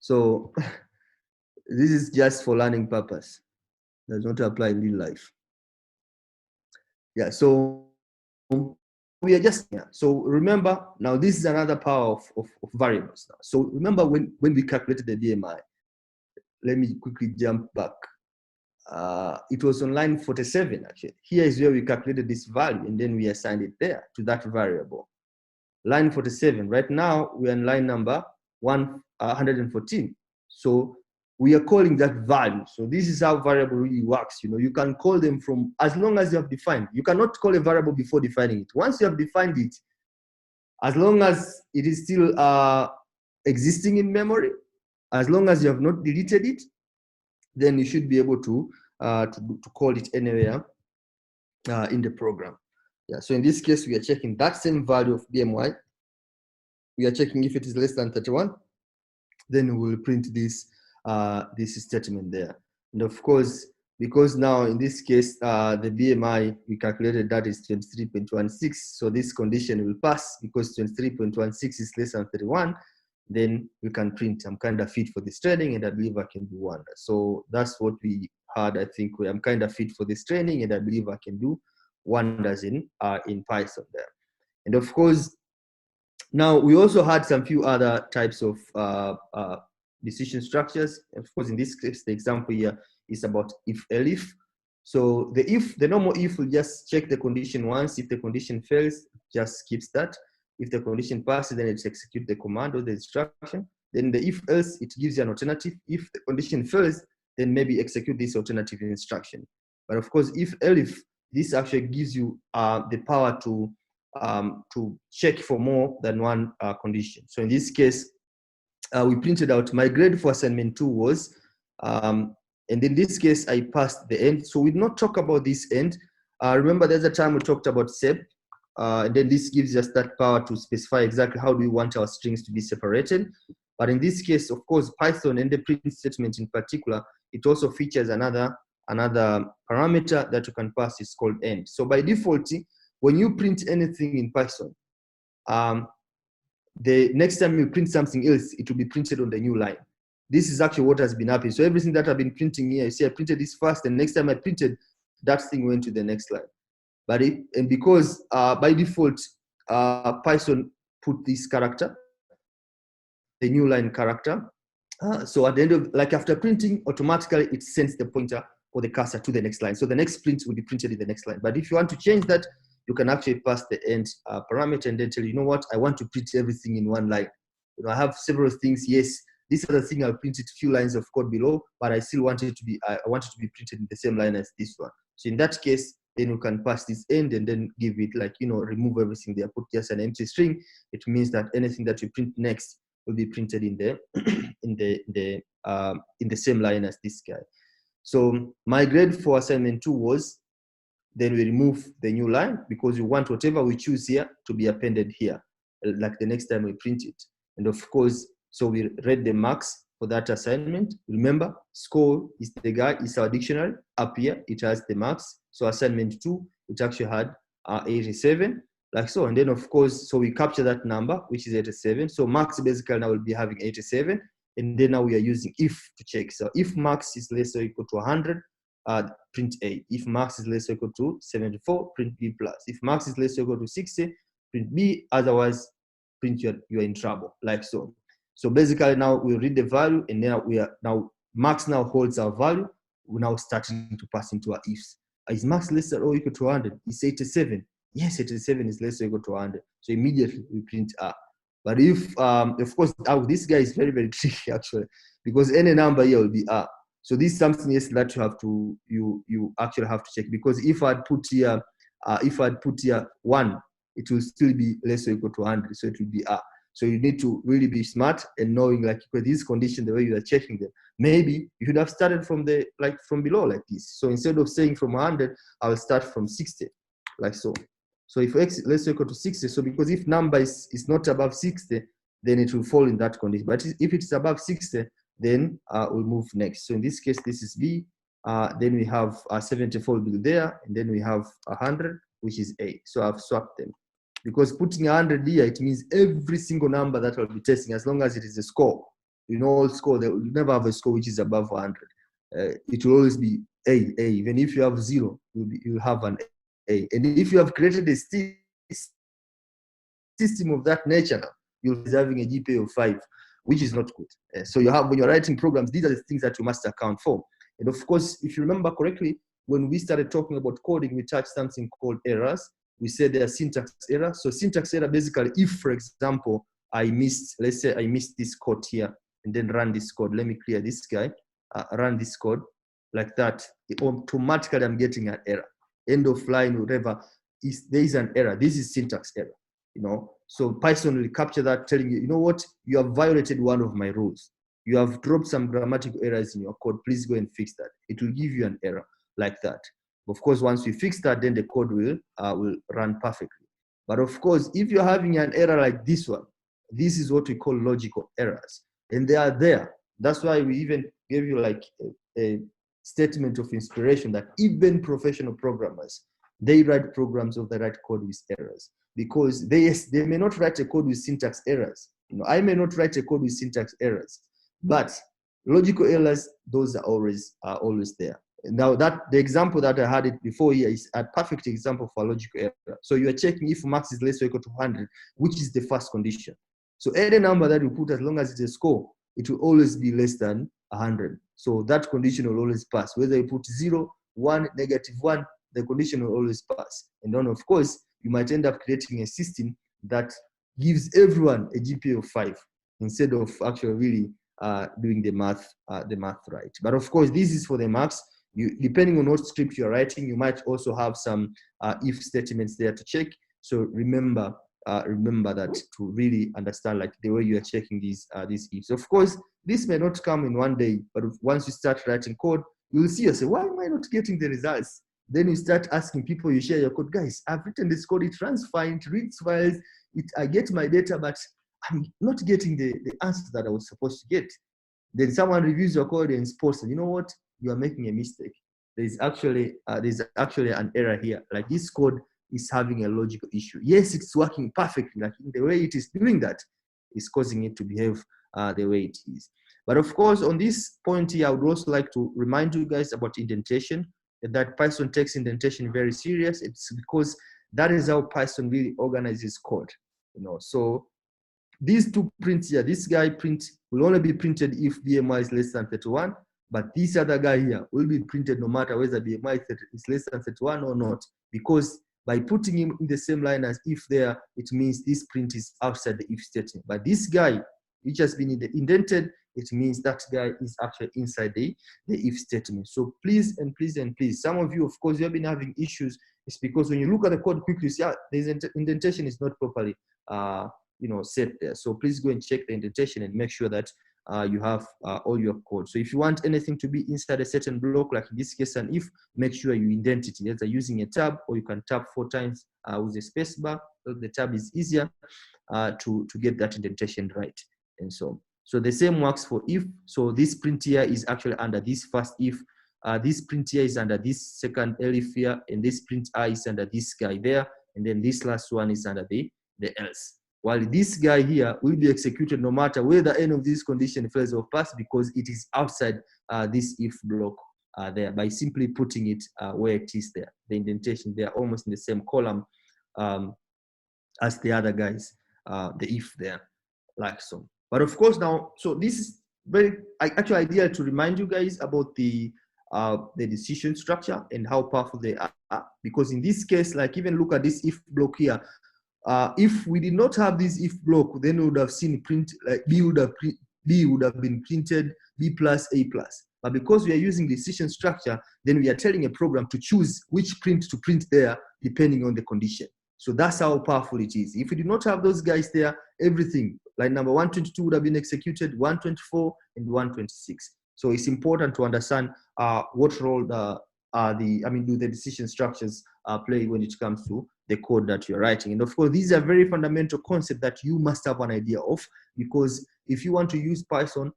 So this is just for learning purpose. Does not apply in real life. Yeah, so we are just here. So remember, now this is another power of variables. Now. So remember when we calculated the BMI, let me quickly jump back. It was on line 47 actually. Here is where we calculated this value and then we assigned it there to that variable. Line 47, right now we are in line number 114. So we are calling that value. So this is how variable really works. You know, you can call them from as long as you have defined. You cannot call a variable before defining it. Once you have defined it, as long as it is still existing in memory, as long as you have not deleted it, then you should be able to call it anywhere in the program. Yeah. So in this case, we are checking that same value of BMY. We are checking if it is less than 31. Then we will print this statement there. And of course, because now in this case, the BMI we calculated that is 23.16. So this condition will pass because 23.16 is less than 31. Then we can print I'm kind of fit for this training and I believe I can do wonders. So that's what we had. I think I'm kind of fit for this training and I believe I can do wonders in Python there. And of course, Now, we also had some few other types of decision structures. Of course, in this case, the example here is about if-elif. So the normal if will just check the condition once. If the condition fails, just skips that. If the condition passes, then it executes the command or the instruction. Then the if-else, it gives you an alternative. If the condition fails, then maybe execute this alternative instruction. But of course, if-elif, this actually gives you the power to check for more than one condition. So in this case, we printed out my grade for assignment 2 was, and in this case, I passed the end. So we did not talk about this end. Remember, there's a time we talked about SEP, and then this gives us that power to specify exactly how do we want our strings to be separated. But in this case, of course, Python and the print statement in particular, it also features another parameter that you can pass. It's called end. So by default, when you print anything in Python, the next time you print something else, it will be printed on the new line. This is actually what has been happening. So everything that I've been printing here, you see I printed this first, and next time I printed, that thing went to the next line. But because by default, Python put this character, the new line character. So at the end of, like after printing, automatically it sends the pointer or the cursor to the next line. So the next print will be printed in the next line. But if you want to change that, you can actually pass the end parameter and then tell you know what, I want to print everything in one line. You know, I have several things. Yes, this other thing I'll print it a few lines of code below, but I still want it to be, I want it to be printed in the same line as this one. So in that case, then you can pass this end and then give it like, you know, remove everything there, put just an empty string. It means that anything that you print next will be printed in the in the same line as this guy. So my grade for assignment 2 was, then we remove the new line because we want whatever we choose here to be appended here, like the next time we print it. And of course, so we read the marks for that assignment. Remember, score is the guy, is our dictionary. Up here, it has the marks. So assignment 2, it actually had 87, like so. And then of course, so we capture that number, which is 87. So marks basically now will be having 87. And then now we are using if to check. So if marks is less or equal to 100, print A. If marks is less or equal to 74, print B plus. If marks is less or equal to 60, print B. Otherwise, print you're in trouble, like so. So basically now we read the value, and then we are now marks now holds our value. We're now starting to pass into our ifs. Is marks less or equal to 100? Is 87? Yes, 87 is less or equal to 100. So immediately we print A. But if, of course, this guy is very, very tricky actually, because any number here will be A. So this is something else that you have to, you actually have to check, because if I'd put here, 1, it will still be less or equal to 100. So it will be A. So you need to really be smart and knowing like with this condition, the way you are checking them. Maybe you should have started from the, like from below like this. So instead of saying from 100, I'll start from 60, like so. So if x is less or equal to 60, so because if number is not above 60, then it will fall in that condition. But if it's above 60, then we'll move next. So in this case, this is B. Then we have 74 will be there, and then we have 100, which is A. So I've swapped them. Because putting 100 here, it means every single number that I'll be testing, as long as it is a score, you know, score, they will never have a score which is above 100. It will always be A. Even if you have 0, you'll have an A. And if you have created a system of that nature, you'll be having a GPA of 5, which is not good. So you have, when you're writing programs, these are the things that you must account for. And of course, if you remember correctly, when we started talking about coding, we touched something called errors. We said there are syntax errors. So syntax error, basically, if, for example, let's say I missed this code here and then run this code. Let me clear this guy, run this code like that. Automatically, I'm getting an error. End of line, whatever, there is an error. This is syntax error, you know. So Python will capture that, telling you, you know what, you have violated one of my rules. You have dropped some grammatical errors in your code. Please go and fix that. It will give you an error like that. Of course, once we fix that, then the code will run perfectly. But of course, if you're having an error like this one, this is what we call logical errors. And they are there. That's why we even gave you like a statement of inspiration that even professional programmers, they write programs of the right code with errors, because they may not write a code with syntax errors. You know, I may not write a code with syntax errors, but logical errors, those are always there. Now that the example that I had it before here is a perfect example for a logical error. So you are checking if max is less or equal to 100, which is the first condition. So any number that you put, as long as it's a score, it will always be less than 100. So that condition will always pass. Whether you put 0, 1, -1, the condition will always pass. And then, of course, you might end up creating a system that gives everyone a GPA of 5 instead of actually really doing the math right. But of course, this is for the marks. Depending on what script you're writing, you might also have some if statements there to check. So remember that to really understand like the way you are checking these ifs. Of course, this may not come in one day, but once you start writing code, you will see yourself, why am I not getting the results? Then you start asking people you share your code, guys, I've written this code, it runs fine, it reads files, I get my data, but I'm not getting the answers that I was supposed to get. Then someone reviews your code and spots, you know what, you are making a mistake. There's actually an error here. Like this code is having a logical issue. Yes, it's working perfectly. Like the way it is doing that is causing it to behave the way it is. But of course, on this point here, I would also like to remind you guys about indentation. That Python takes indentation very serious. It's because that is how Python really organizes code. So these two prints here, this guy print will only be printed if BMI is less than 31, but this other guy here will be printed no matter whether BMI is less than 31 or not, because by putting him in the same line as if there, it means this print is outside the if statement. But this guy, which has been indented, it means that guy is actually inside the if statement. So please and please and please, some of you, of course, you have been having issues. It's because when you look at the code quickly, you see the indentation is not properly set there. So please go and check the indentation and make sure that you have all your code. So if you want anything to be inside a certain block, like in this case, and if, make sure you indent it, either using a tab, or you can tab 4 times with a space bar. So the tab is easier to get that indentation right. And so the same works for if. So this print here is actually under this first if. This print here is under this second elif here, and this print I is under this guy there, and then this last one is under the else. While this guy here will be executed no matter whether any of these conditions fails or pass, because it is outside this if block there, by simply putting it where it is there. The indentation, they are almost in the same column as the other guys, the if there, like so. But of course now, so this is very actually ideal to remind you guys about the decision structure and how powerful they are. Because in this case, like even look at this if block here. If we did not have this if block, then we would have seen print like B would have been printed B plus A plus. But because we are using decision structure, then we are telling a program to choose which print to print there depending on the condition. So that's how powerful it is. If we did not have those guys there, everything like number 122 would have been executed, 124 and 126. So it's important to understand what role do the decision structures play when it comes to the code that you're writing. And of course, these are very fundamental concepts that you must have an idea of, because if you want to use Python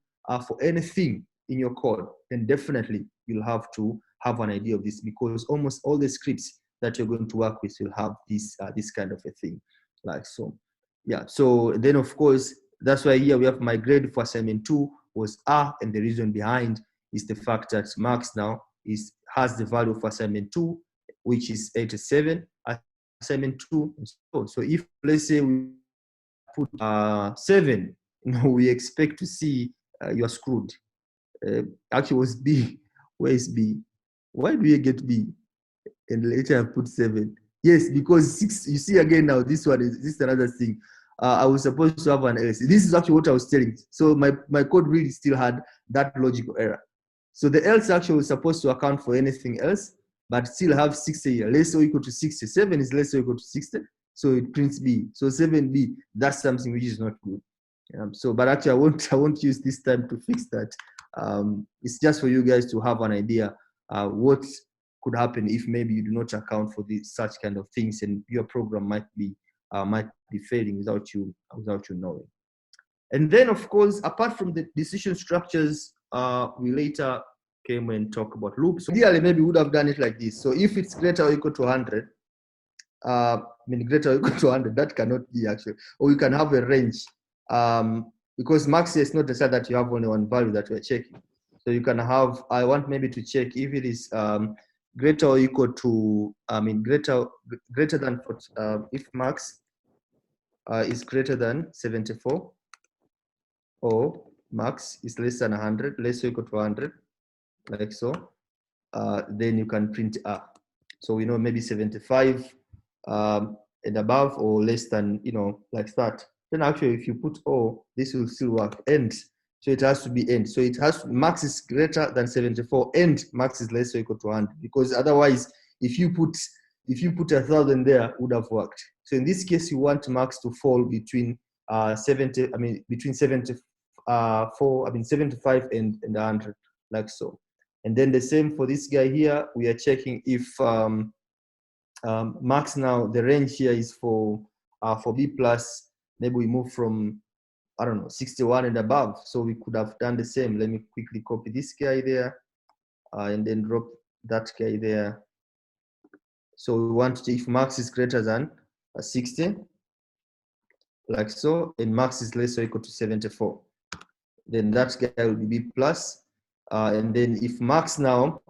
for anything in your code, then definitely you'll have to have an idea of this, because almost all the scripts that you're going to work with will have this kind of a thing, like so. Yeah, so then of course, that's why here we have my grade for assignment 2 was R, and the reason behind is the fact that marks now has the value of assignment 2, which is 87, assignment 2. So if let's say we put 7, we expect to see you're screwed. Actually, it was B. Where is B? Why do you get B? And later I put 7. Yes, because 6. You see again now. This is another thing. I was supposed to have an else. This is actually what I was telling. So my code really still had that logical error. So the else actually was supposed to account for anything else, but still have 60 here. Less or equal to 60. 7 is less or equal to 60. So it prints B. So 7B, that's something which is not good. But actually I won't use this time to fix that. It's just for you guys to have an idea what could happen if maybe you do not account for such kind of things, and your program might be failing without you knowing. And then of course, apart from the decision structures, we later came and talk about loops. So ideally, maybe we would have done it like this. So if it's greater or equal to 100, greater or equal to 100, that cannot be actually, or you can have a range, because max is not necessarily that you have only one value that we're checking. So you can have, I want maybe to check if it is greater or equal to, greater than, if max is greater than 74, or max is less than 100, less or equal to 100, like so, then you can print R. So we know maybe 75 and above, or less than, like that. Then actually, if you put O, this will still work. End. So it has to be end. So it has max is greater than 74, and max is less or equal to 100. Because otherwise, if you put 1,000 there, would have worked. So in this case, you want max to fall between 75 and 100, like so. And then the same for this guy here. We are checking if max now, the range here is for B plus. Maybe we move from, I don't know, 61 and above. So we could have done the same. Let me quickly copy this guy there and then drop that guy there. So we want to, if max is greater than 60, like so, and max is less or equal to 74, then that guy will be B plus. And then if max now,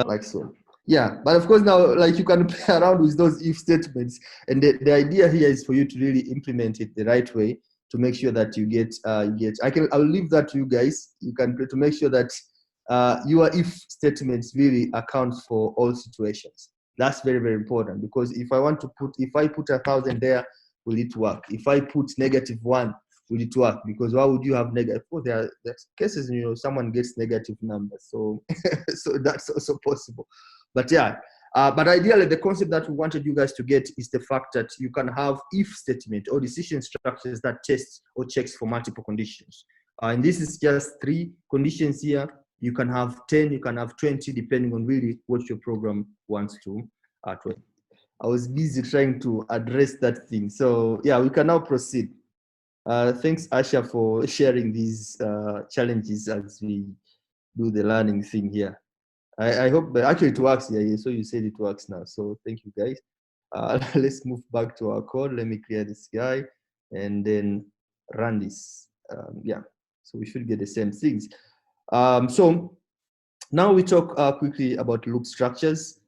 like so. Yeah, but of course now, like, you can play around with those if statements, and the idea here is for you to really implement it the right way to make sure that you get I'll leave that to you guys. You can to make sure that your if statements really account for all situations. That's very, very important, because if I put 1,000 there, will it work? If I put -1, will it work? Because why would you have negative? Oh, there are cases, someone gets negative numbers, so so that's also possible. But yeah, but ideally, the concept that we wanted you guys to get is the fact that you can have if statement or decision structures that tests or checks for multiple conditions. And this is just 3 conditions here. You can have 10, you can have 20, depending on really what your program wants to. I was busy trying to address that thing. So yeah, we can now proceed. Thanks, Asha, for sharing these challenges as we do the learning thing here. I hope, but actually it works. Yeah, so you said it works now. So thank you, guys. Let's move back to our code. Let me clear this guy and then run this. Yeah, so we should get the same things. So now we talk quickly about loop structures.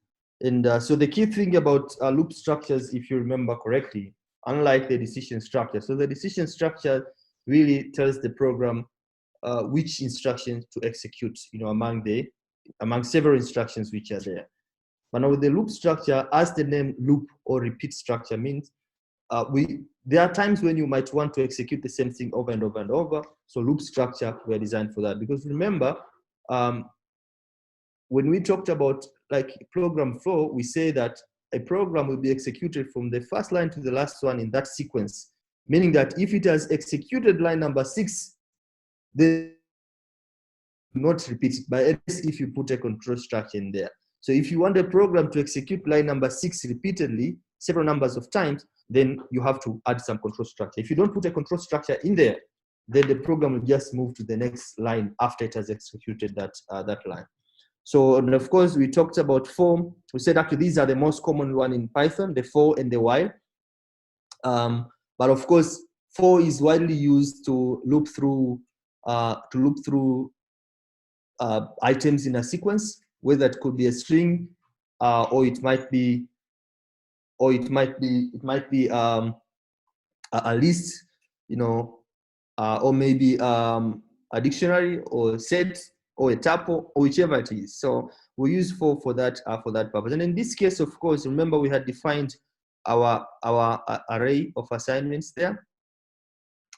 And so the key thing about loop structures, if you remember correctly, unlike the decision structure. So the decision structure really tells the program which instructions to execute, among several instructions which are there. But now with the loop structure, as the name loop or repeat structure means, there are times when you might want to execute the same thing over and over and over. So loop structure were designed for that. Because remember, when we talked about like program flow, we say that a program will be executed from the first line to the last one in that sequence, meaning that if it has executed line number 6, then not repeat it, but if you put a control structure in there. So if you want a program to execute line number 6 repeatedly, several numbers of times, then you have to add some control structure. If you don't put a control structure in there, then the program will just move to the next line after it has executed that line. So, and of course, we talked about for. We said actually these are the most common one in Python, the for and the while. But of course, for is widely used to loop through items in a sequence, whether it could be a string, or it might be a list, or maybe a dictionary or set or a tuple or whichever it is. So we use for that purpose. And in this case, of course, remember we had defined our array of assignments there.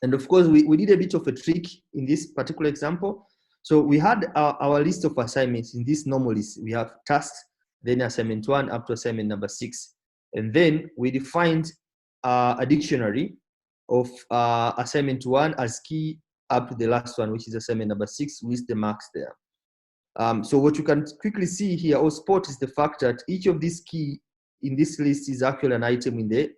And of course, we did a bit of a trick in this particular example. So we had our list of assignments in this normal list. We have tasks, then assignment 1 up to assignment number 6. And then we defined a dictionary of assignment 1 as key up to the last one, which is assignment number 6 with the marks there. So what you can quickly see here or spot is the fact that each of these key in this list is actually an item in the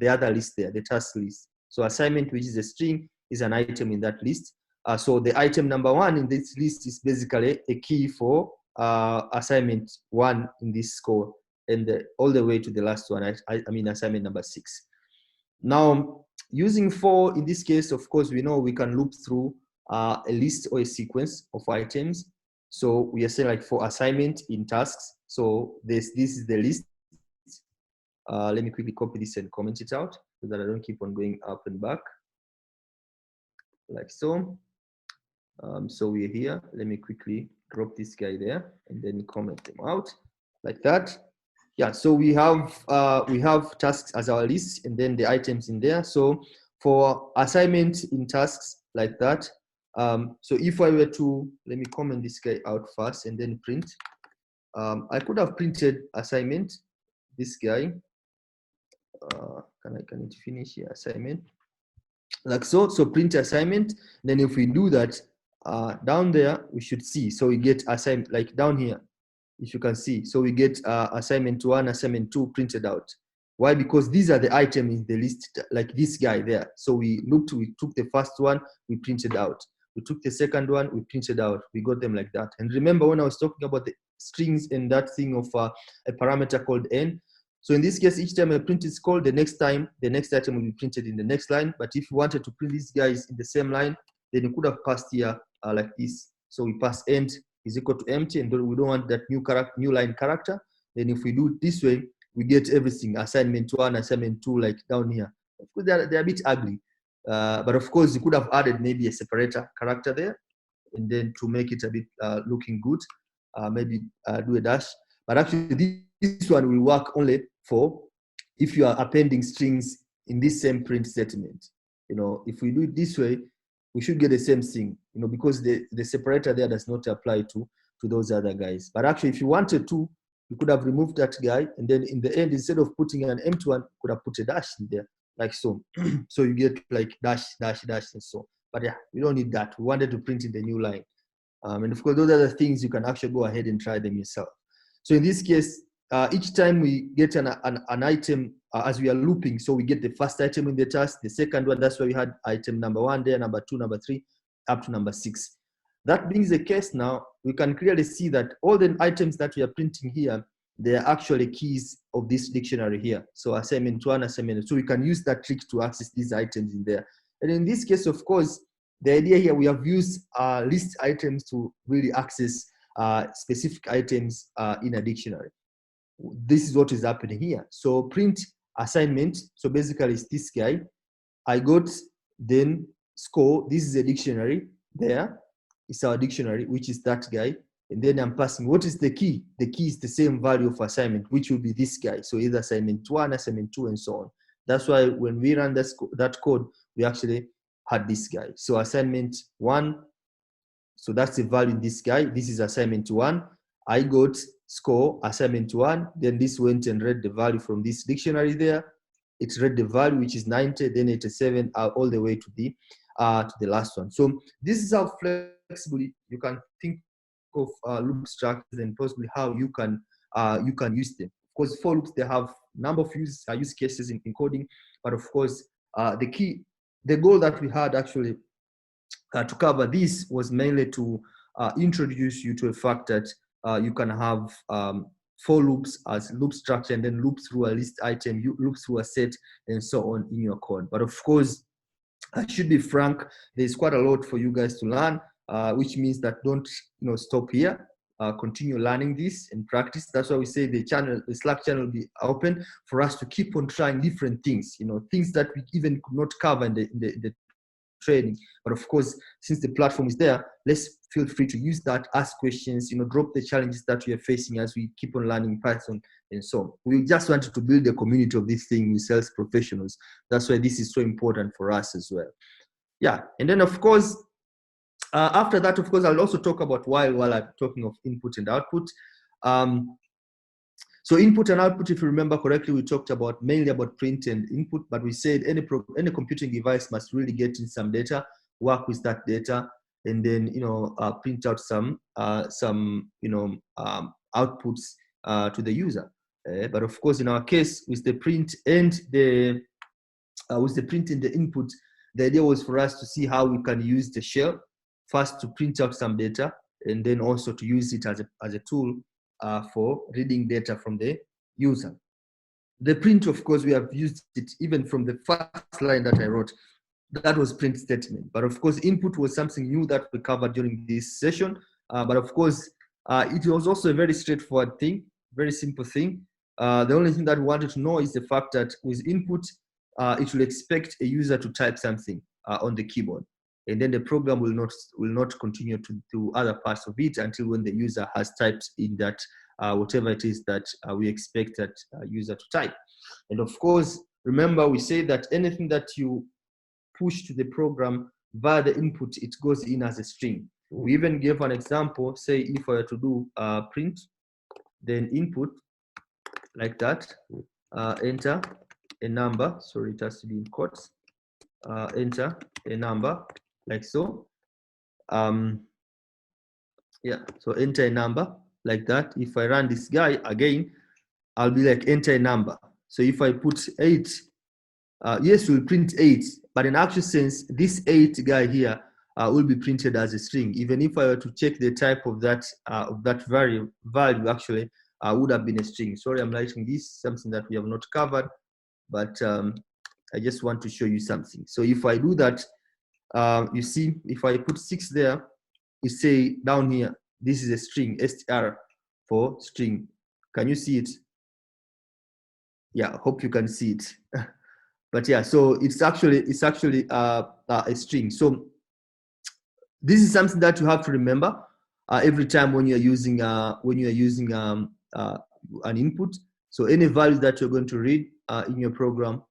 other list there, the task list. So assignment, which is a string, is an item in that list. So the item number 1 in this list is basically a key for assignment 1 in this score, and all the way to the last one, I mean assignment number 6. Now, using for, in this case, of course, we know we can loop through a list or a sequence of items. So we are saying like for assignment in tasks. So this is the list. Let me quickly copy this and comment it out so that I don't keep on going up and back like so. So we're here. Let me quickly drop this guy there and then comment them out like that. Yeah, so we have tasks as our list and then the items in there. So for assignment in tasks like that, so if I were to, let me comment this guy out first and then print. I could have printed assignment, this guy. Can it finish here? Assignment like so. So print assignment. Then if we do that, down there we should see. So we get assignment like down here, if you can see. So we get assignment 1, assignment 2 printed out. Why? Because these are the items in the list, like this guy there. So we took the first one, we printed out. We took the second one, we printed out. We got them like that. And remember when I was talking about the strings and that thing of a parameter called n. So in this case, each time a print is called, the next item will be printed in the next line. But if you wanted to print these guys in the same line, then you could have passed here like this. So we pass end is equal to empty, and we don't want that new line character. Then if we do it this way, we get everything, assignment 1, assignment 2, like down here. Of course, they're a bit ugly. But of course, you could have added maybe a separator character there, and then to make it a bit looking good, maybe do a dash. But actually, this one will work only for if you are appending strings in this same print statement. You know, if we do it this way, we should get the same thing, you know, because the separator there does not apply to those other guys. But actually, if you wanted to, you could have removed that guy, and then in the end, instead of putting an empty one, you could have put a dash in there, like so. So you get like dash, dash, dash, and so. But yeah, we don't need that. We wanted to print in the new line. And of course, those are the things you can actually go ahead and try them yourself. So in this case, each time we get an item as we are looping, so we get the first item in the task, the second one, that's why we had item number 1 there, number 2, number 3, up to number 6. That being the case now, we can clearly see that all the items that we are printing here, they are actually keys of this dictionary here. So assignment 1, assignment 2, so we can use that trick to access these items in there. And in this case, of course, the idea here, we have used list items to really access specific items in a dictionary. This is what is happening here. So print assignment, so basically it's this guy. I got then score, this is a dictionary there. It's our dictionary, which is that guy. And then I'm passing, what is the key? The key is the same value of assignment, which will be this guy. So either assignment 1, assignment 2, and so on. That's why when we run that code, we actually had this guy. So assignment 1, so that's the value in this guy. This is assignment 1. I got score assignment 1. Then this went and read the value from this dictionary there. It read the value, which is 90, then 87, all the way to the last one. So this is how flexible you can think of loop structures and possibly how you can use them. Of course, for loops, they have number of use cases in coding, but of course, the goal that we had actually to cover this was mainly to introduce you to a fact that you can have for loops as loop structure and then loop through a list item, you loop through a set, and so on in your code. But of course, I should be frank, there's quite a lot for you guys to learn, which means that don't stop here. Continue learning this and practice. That's why we say the Slack channel will be open for us to keep on trying different things, things that we even could not cover in the training. But of course, since the platform is there, let's feel free to use that, ask questions, drop the challenges that we are facing as we keep on learning Python and so on. We just wanted to build a community of this thing with sales professionals. That's why this is so important for us as well. Yeah, and then of course, after that, of course, I'll also talk about while I'm talking of input and output. So input and output, if you remember correctly, we talked about mainly about print and input, but we said any computing device must really get in some data, work with that data, and then print out some outputs to the user. But of course, in our case, with the print and the input, the idea was for us to see how we can use the shell first to print out some data, and then also to use it as a tool for reading data from the user. The print, of course, we have used it even from the first line that I wrote. that was print statement. But of course, input was something new that we covered during this session. But of course, it was also a very straightforward thing, very simple thing. The only thing that we wanted to know is the fact that with input, it will expect a user to type something on the keyboard, and then the program will not continue to do other parts of it until when the user has typed in that whatever it is that we expect that user to type. And of course, remember we say that anything that you push to the program via the input, it goes in as a string. We even gave an example, say if I were to do print, then input like that, enter a number, sorry, it has to be in quotes, enter a number like so. Yeah, so enter a number like that. If I run this guy again, I'll be like enter a number. So if I put 8, yes, we'll print 8, but in actual sense, this 8 guy here will be printed as a string. Even if I were to check the type of that value actually would have been a string. Sorry, I'm writing this, something that we have not covered, but I just want to show you something. So if I do that, you see, if I put 6 there, you say down here, this is a string, str for string. Can you see it? Yeah, I hope you can see it. But yeah, so it's actually a string. So this is something that you have to remember every time when you're using an input. So any value that you're going to read in your program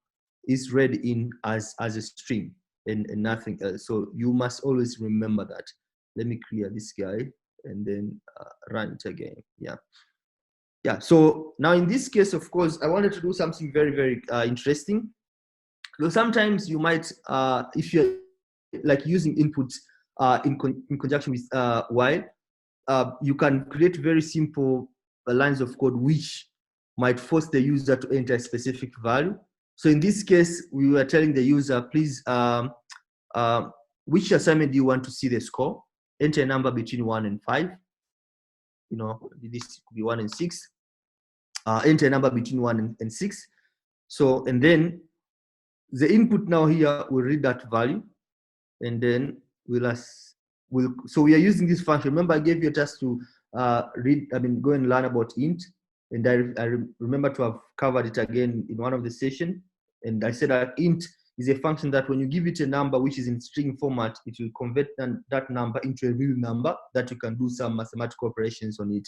is read in as a string and nothing else. So you must always remember that. Let me clear this guy and then run it again. Yeah. So now in this case, of course, I wanted to do something very, very interesting. So sometimes you might, if you're like using inputs in conjunction with while, you can create very simple lines of code which might force the user to enter a specific value. So in this case, we were telling the user, please, which assignment do you want to see the score? Enter a number between 1 and 5. You know, this could be 1 and 6. Enter a number between 1 and 6. So, and then the input now here will read that value, and then so we are using this function. Remember, I gave you a task to go and learn about int, and I remember to have covered it again in one of the session. And I said that int is a function that when you give it a number which is in string format, it will convert that number into a real number that you can do some mathematical operations on it.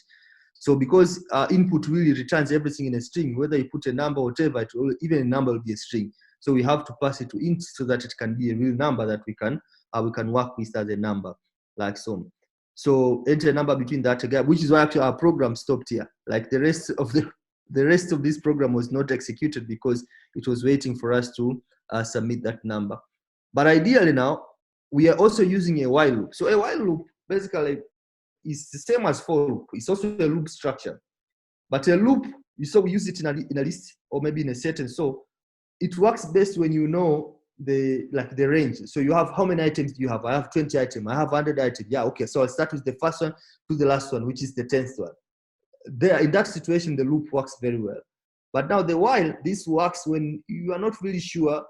So because input really returns everything in a string, whether you put a number or whatever, even a number will be a string. So we have to pass it to int so that it can be a real number that we can work with as a number, like so. So enter a number between that gap, which is why actually our program stopped here. Like the rest of this program was not executed because it was waiting for us to submit that number. But ideally now, we are also using a while loop. So a while loop basically is the same as for loop. It's also a loop structure. But a loop, so we use it in a list or maybe in a set, and so it works best when you know the range. So you have, how many items do you have? I have 20 items. I have 100 items. Yeah, okay. So I'll start with the first one to the last one, which is the 10th one. There, in that situation, the loop works very well. But now the while, this works when you are not really sure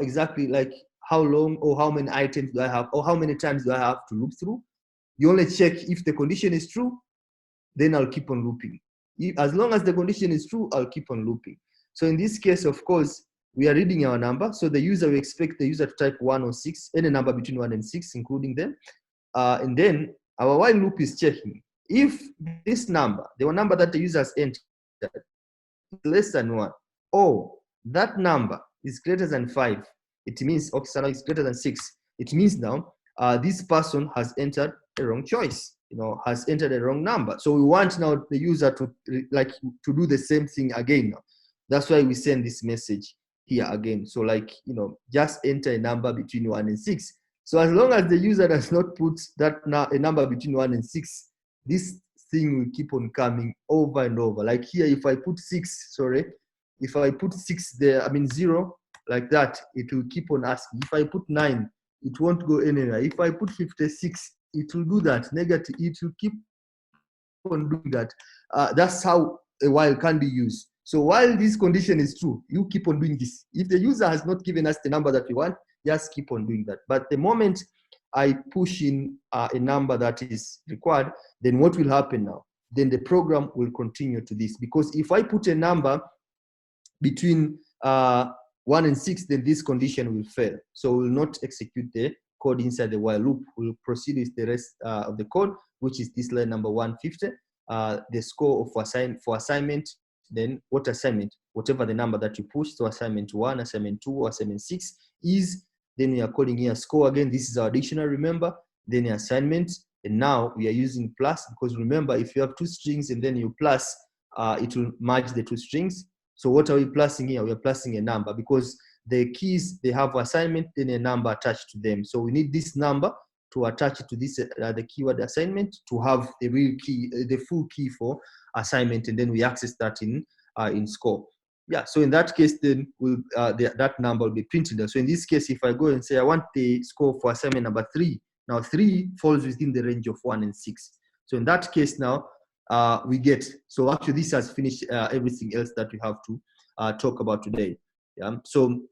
exactly like how long or how many items do I have or how many times do I have to loop through. You only check if the condition is true, then I'll keep on looping. As long as the condition is true, I'll keep on looping. So in this case, of course, we are reading our number. So the user, we expect the user to type 1 or 6, any number between 1 and 6, including them. And then our while loop is checking. If this number, the number that the user has entered, is less than 1, or that number is greater than 5, it means, okay, so now it's greater than 6. It means now this person has entered a wrong choice, has entered a wrong number. So we want now the user to do the same thing again now. That's why we send this message here again. So just enter a number between 1 and 6. So as long as the user does not put a number between 1 and 6, this thing will keep on coming over and over. Like here, if I put 6 there, 0 like that, it will keep on asking. If I put 9, it won't go anywhere. If I put 56, it will do that. Negative, it will keep on doing that. That's how a while can be used. So while this condition is true, you keep on doing this. If the user has not given us the number that we want, just keep on doing that. But the moment I push in a number that is required, then what will happen now? Then the program will continue to this, because if I put a number between 1 and 6, then this condition will fail. So we will not execute the code inside the while loop. We'll proceed with the rest of the code, which is this line number 150. The score of assignment, then what assignment? Whatever the number that you push, so assignment 1, assignment 2, assignment 6 is, then we are calling here score again. This is our dictionary, remember? Then the assignment, and now we are using plus, because remember, if you have 2 strings and then you plus, it will merge the 2 strings. So what are we plussing here? We are plussing a number, because the keys, they have assignment, then a number attached to them. So we need this number to attach it to this the keyword assignment to have the real key, the full key for assignment, and then we access that in score. Yeah, so in that case, then that number will be printed there. So in this case, if I go and say I want the score for assignment number 3, now 3 falls within the range of 1 and 6. So in that case now, we get, so actually this has finished everything else that we have to talk about today. Yeah. So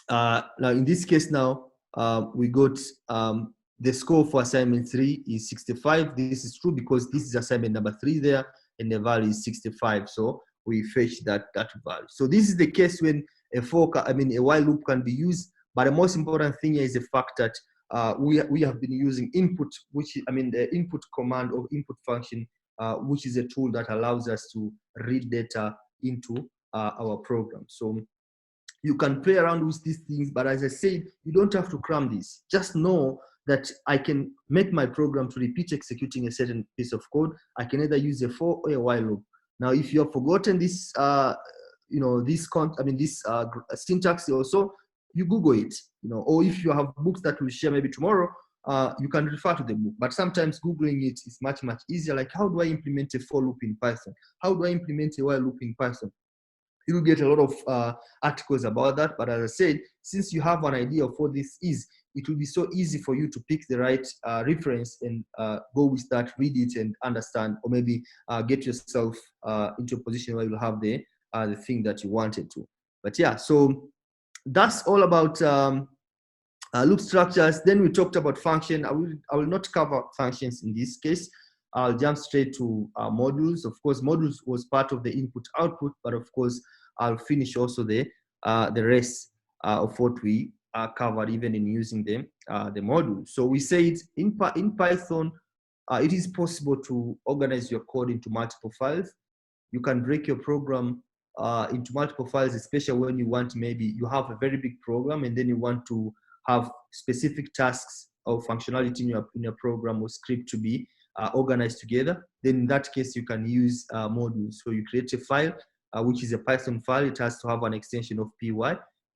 now in this case now, we got the score for assignment 3 is 65. This is true because this is assignment number 3 there, and the value is 65. So we fetch that value. So this is the case when a while loop can be used. But the most important thing here is the fact that we have been using input, the input command or input function, which is a tool that allows us to read data into our program. So you can play around with these things, but as I said, you don't have to cram this. Just know that I can make my program to repeat executing a certain piece of code. I can either use a for or a while loop. Now, if you have forgotten this, this syntax also, you Google it, or if you have books that we'll share maybe tomorrow, you can refer to the book. But sometimes Googling it is much, much easier. Like, how do I implement a for loop in Python? How do I implement a while loop in Python? You'll get a lot of articles about that. But as I said, since you have an idea of what this is, it will be so easy for you to pick the right reference and go with that, read it and understand, or maybe get yourself into a position where you'll have the thing that you wanted to. But yeah, so that's all about loop structures. Then we talked about function. I will not cover functions in this case. I'll jump straight to modules. Of course, modules was part of the input output, but of course, I'll finish also the rest of what we covered, even in using the module. So we said in Python, it is possible to organize your code into multiple files. You can break your program into multiple files, especially when you want, maybe you have a very big program and then you want to have specific tasks or functionality in your program or script to be organized together. Then in that case, you can use modules. So you create a file, which is a Python file. It has to have an extension of py.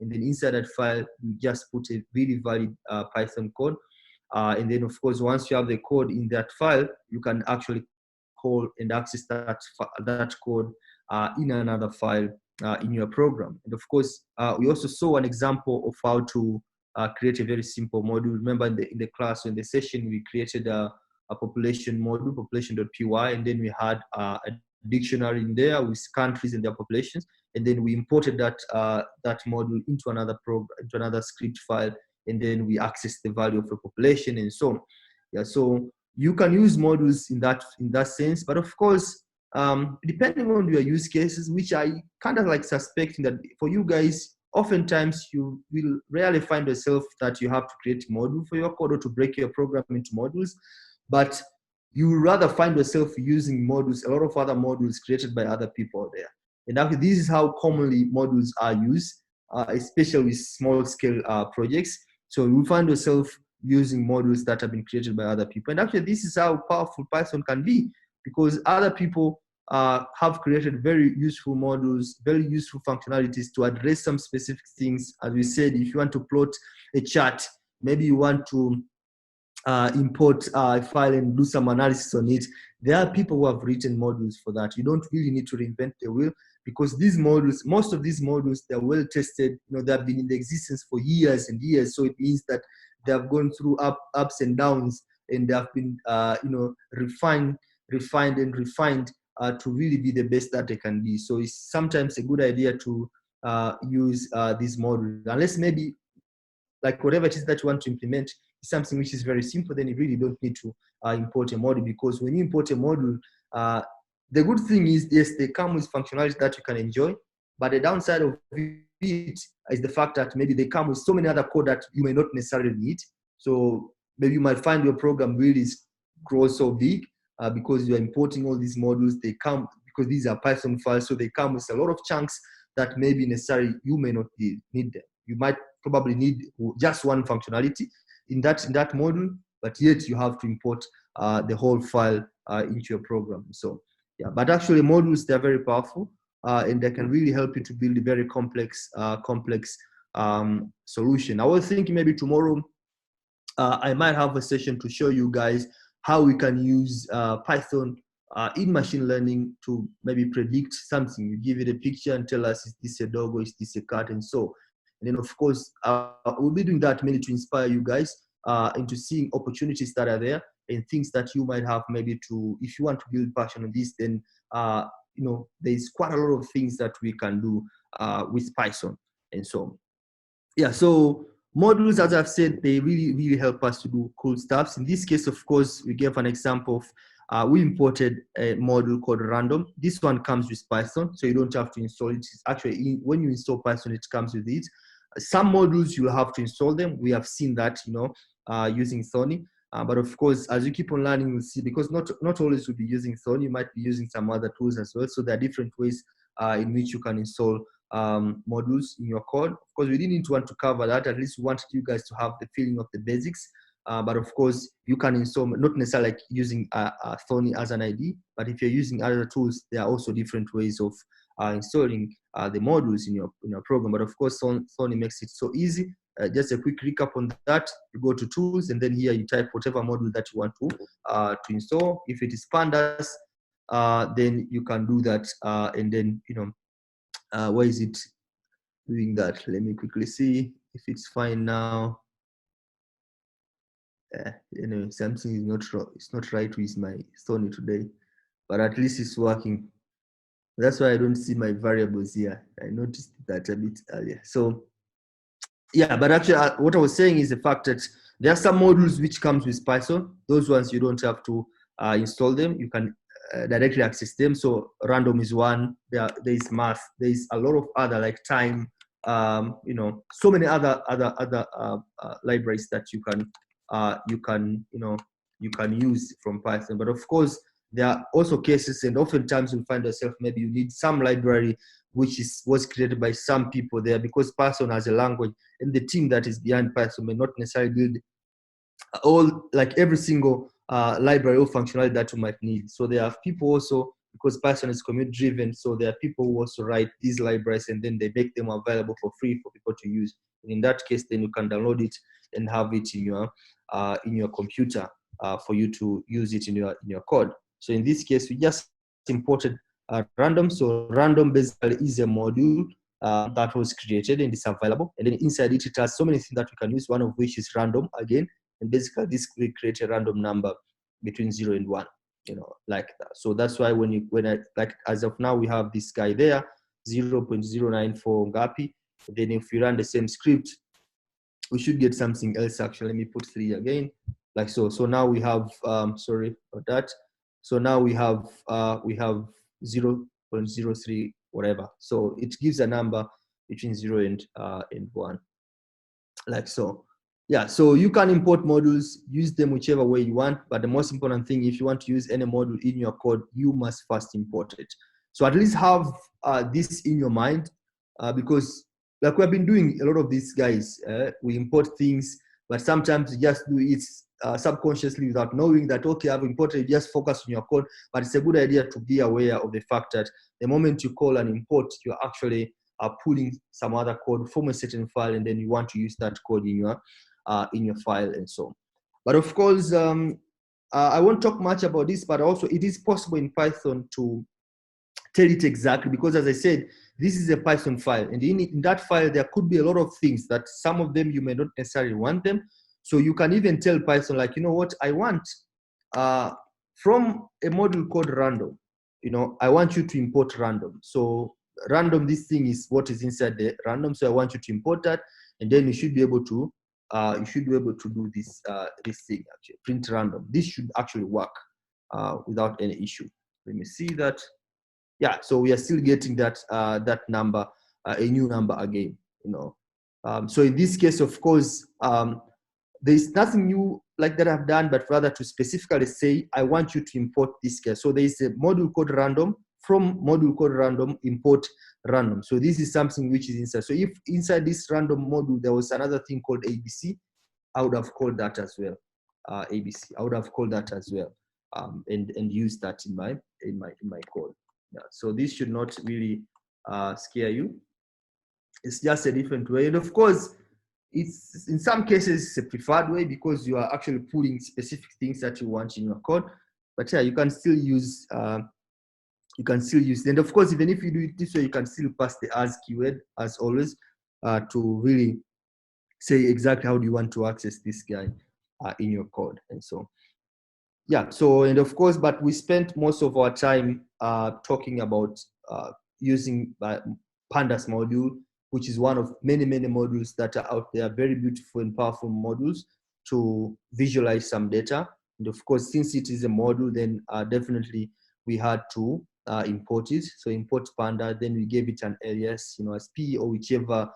And then inside that file, you just put a really valid Python code. And then, of course, once you have the code in that file, you can actually call and access that code in another file in your program. And of course, we also saw an example of how to create a very simple module. Remember in the class, in the session, we created a population module, population.py, and then we had a dictionary in there with countries and their populations, and then we imported that module into another script file, and then we accessed the value of a population and so on. Yeah, so you can use modules in that sense, but of course, depending on your use cases, which I kind of like suspecting that for you guys, oftentimes you will rarely find yourself that you have to create a module for your code or to break your program into modules, but you would rather find yourself using modules, a lot of other modules created by other people out there. And actually, this is how commonly modules are used, especially with small scale projects. So you find yourself using modules that have been created by other people. And actually, this is how powerful Python can be, because other people have created very useful modules, very useful functionalities to address some specific things. As we said, if you want to plot a chart, maybe you want to import a file and do some analysis on it. There are people who have written modules for that. You don't really need to reinvent the wheel, because these modules, most of these modules, they're well tested. They have been in the existence for years and years. So it means that they have gone through ups and downs, and they have been refined to really be the best that they can be. So it's sometimes a good idea to use these modules, unless maybe like whatever it is that you want to implement is something which is very simple, then you really don't need to import a module, because when you import a module, the good thing is, yes, they come with functionality that you can enjoy, but the downside of it is the fact that maybe they come with so many other code that you may not necessarily need. So maybe you might find your program really grows so big because you're importing all these modules. They come because these are Python files, so they come with a lot of chunks that maybe necessarily you may not need them. You might probably need just one functionality in that module, but yet you have to import the whole file into your program. So yeah, but actually modules, they're very powerful and they can really help you to build a very complex solution. I was thinking maybe tomorrow I might have a session to show you guys how we can use Python in machine learning to maybe predict something. You give it a picture and tell us, is this a dog or is this a cat, and so. And then of course, we'll be doing that mainly to inspire you guys into seeing opportunities that are there and things that you might have maybe to, if you want to build passion on this, then you know, there's quite a lot of things that we can do with Python. And so, yeah, so modules, as I've said, they really help us to do cool stuff. In this case, of course, we gave an example of, we imported a module called random. This one comes with Python, so you don't have to install it. It's actually, when you install Python, it comes with it. Some modules, you'll have to install them. We have seen that, you know, using Thorny. But of course, as you keep on learning, you'll see, because not always you'll be using Thorny, you might be using some other tools as well. So there are different ways in which you can install modules in your code. Of course, we didn't want to cover that. At least we wanted you guys to have the feeling of the basics. But of course, you can install, not necessarily like using Thorny as an ID, but if you're using other tools, there are also different ways of installing the modules in your program. But of course, Thorny makes it so easy. Just a quick recap on that. You go to tools, and then here you type whatever module that you want to install. If it is pandas, then you can do that, and then, you know, why is it doing that? Let me quickly see if it's fine now. Anyway, something is not wrong. It's not right with my Thorny today, but at least it's working. That's why I don't see my variables here. I noticed that a bit earlier. So yeah, but actually what I was saying is the fact that there are some modules which comes with Python. Those ones you don't have to install them. You can directly access them. So random is one. There is math. There is a lot of other, like time. You know, so many other libraries that you can use from Python. But of course, there are also cases, and oftentimes you'll find yourself maybe you need some library which was created by some people there, because Python as a language, and the team that is behind Python may not necessarily build like every single library or functionality that you might need. So there are people also, because Python is community driven, so there are people who also write these libraries and then they make them available for free for people to use. And in that case, then you can download it and have it in your computer for you to use it in your code. So in this case, we just imported random. So random basically is a module that was created and it's available. And then inside it, it has so many things that we can use, one of which is random again. And basically this will create a random number between 0 and 1, you know, like that. So that's why when I, like, as of now, we have this guy there, 0.094 Ngapi. Then if we run the same script, we should get something else. Actually, let me put 3 again, like so. So now we have, sorry about that. So now we have 0.03 whatever. So it gives a number between 0 and 1, like so. Yeah, so you can import modules, use them whichever way you want, but the most important thing, if you want to use any module in your code, you must first import it. So at least have this in your mind, because like we've been doing a lot of these guys, we import things, but sometimes you just do it subconsciously without knowing that, okay, I've imported, just focus on your code. But it's a good idea to be aware of the fact that the moment you call and import, you're actually pulling some other code from a certain file, and then you want to use that code in your file and so on. But of course, I won't talk much about this, but also it is possible in Python to tell it exactly, because as I said, this is a Python file, and in that file, there could be a lot of things that some of them you may not necessarily want them. So you can even tell Python, like, you know what, I want from a module called random, you know, I want you to import random. So random, this thing is what is inside the random. So I want you to import that, and then you should be able to you should be able to do this thing actually, print random. This should actually work without any issue. Let me see that. Yeah, so we are still getting that that number, a new number again, you know. So in this case, of course, there's nothing new like that I've done, but rather to specifically say, I want you to import this case. So there is a module called random. From module called random, import random. So this is something which is inside. So if inside this random module, there was another thing called ABC, I would have called that as well. ABC, I would have called that as well, and use that in my code. Yeah. So this should not really scare you. It's just a different way, and of course, it's in some cases it's a preferred way because you are actually putting specific things that you want in your code. But yeah, you can still use. And of course, even if you do it this way, you can still pass the as keyword as always to really say exactly how do you want to access this guy in your code. And so, yeah, so, and of course, but we spent most of our time talking about using Pandas module, which is one of many modules that are out there, very beautiful and powerful modules to visualize some data. And of course, since it is a module, then definitely we had to import it. So import Panda, then we gave it an alias, you know, as P or whichever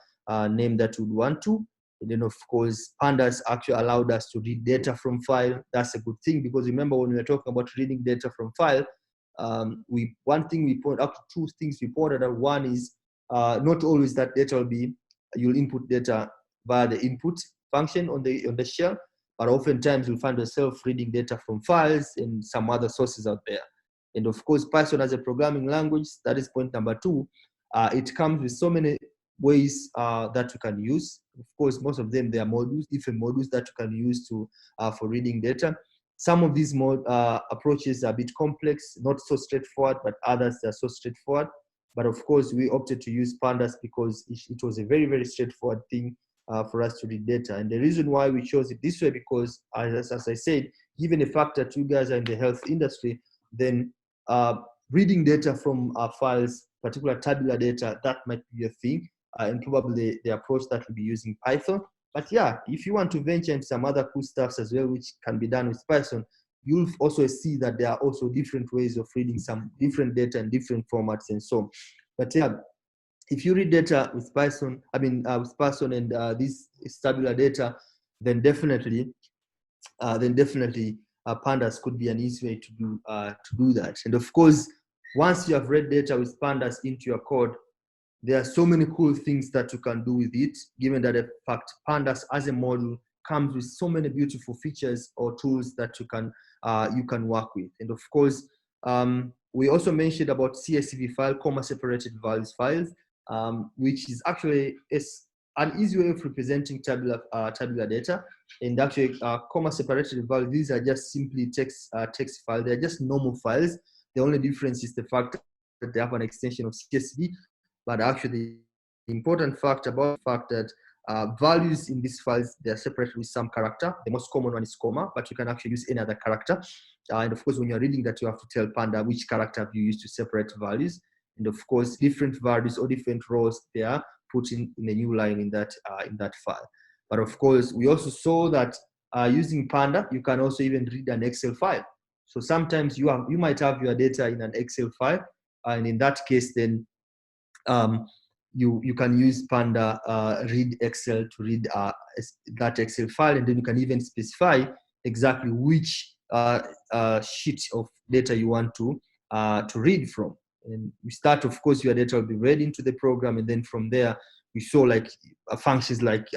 name that we would want to. And then, of course, Pandas actually allowed us to read data from file. That's a good thing because remember when we were talking about reading data from file, one thing we point out, two things we pointed out. One is not always that data will be, you'll input data via the input function on the shell, but oftentimes you'll find yourself reading data from files and some other sources out there. And of course, Python as a programming language, that is point number two. It comes with so many ways that you can use. Of course, most of them, they are modules, different modules that you can use to for reading data. Some of these approaches are a bit complex, not so straightforward, but others are so straightforward. But of course, we opted to use Pandas because it was a very straightforward thing for us to read data. And the reason why we chose it this way, because as I said, given the fact that you guys are in the health industry, then reading data from files, particular tabular data, that might be a thing. And probably the approach that will be using Python. But yeah, if you want to venture into some other cool stuffs as well, which can be done with Python, you'll also see that there are also different ways of reading some different data in different formats and so. But yeah, if you read data with Python, with Python and this tabular data, then definitely Pandas could be an easy way to do that. And of course, once you have read data with Pandas into your code, there are so many cool things that you can do with it, given that in fact Pandas as a module comes with so many beautiful features or tools that you can work with. And of course, we also mentioned about CSV file, comma separated values files, which is actually an easy way of representing tabular data. And actually, comma separated values, these are just simply text files. They're just normal files. The only difference is the fact that they have an extension of CSV. But actually, the important fact about the fact that values in these files, they're separated with some character. The most common one is comma, but you can actually use any other character. And of course, when you're reading that, you have to tell Panda which character have you used to separate values. And of course, different values or different rows, they are put in a new line in that file. But of course, we also saw that using Panda, you can also even read an Excel file. So sometimes you might have your data in an Excel file, and in that case, then you can use Panda read Excel to read that Excel file, and then you can even specify exactly which sheet of data you want to read from. And we start, of course, your data will be read into the program, and then from there we show like functions like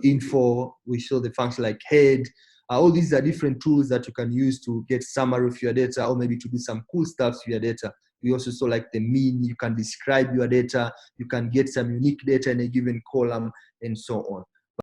info. We show the function like head. All these are different tools that you can use to get summary of your data, or maybe to do some cool stuff with your data. We also saw like the mean. You can describe your data. You can get some unique data in a given column, and so on.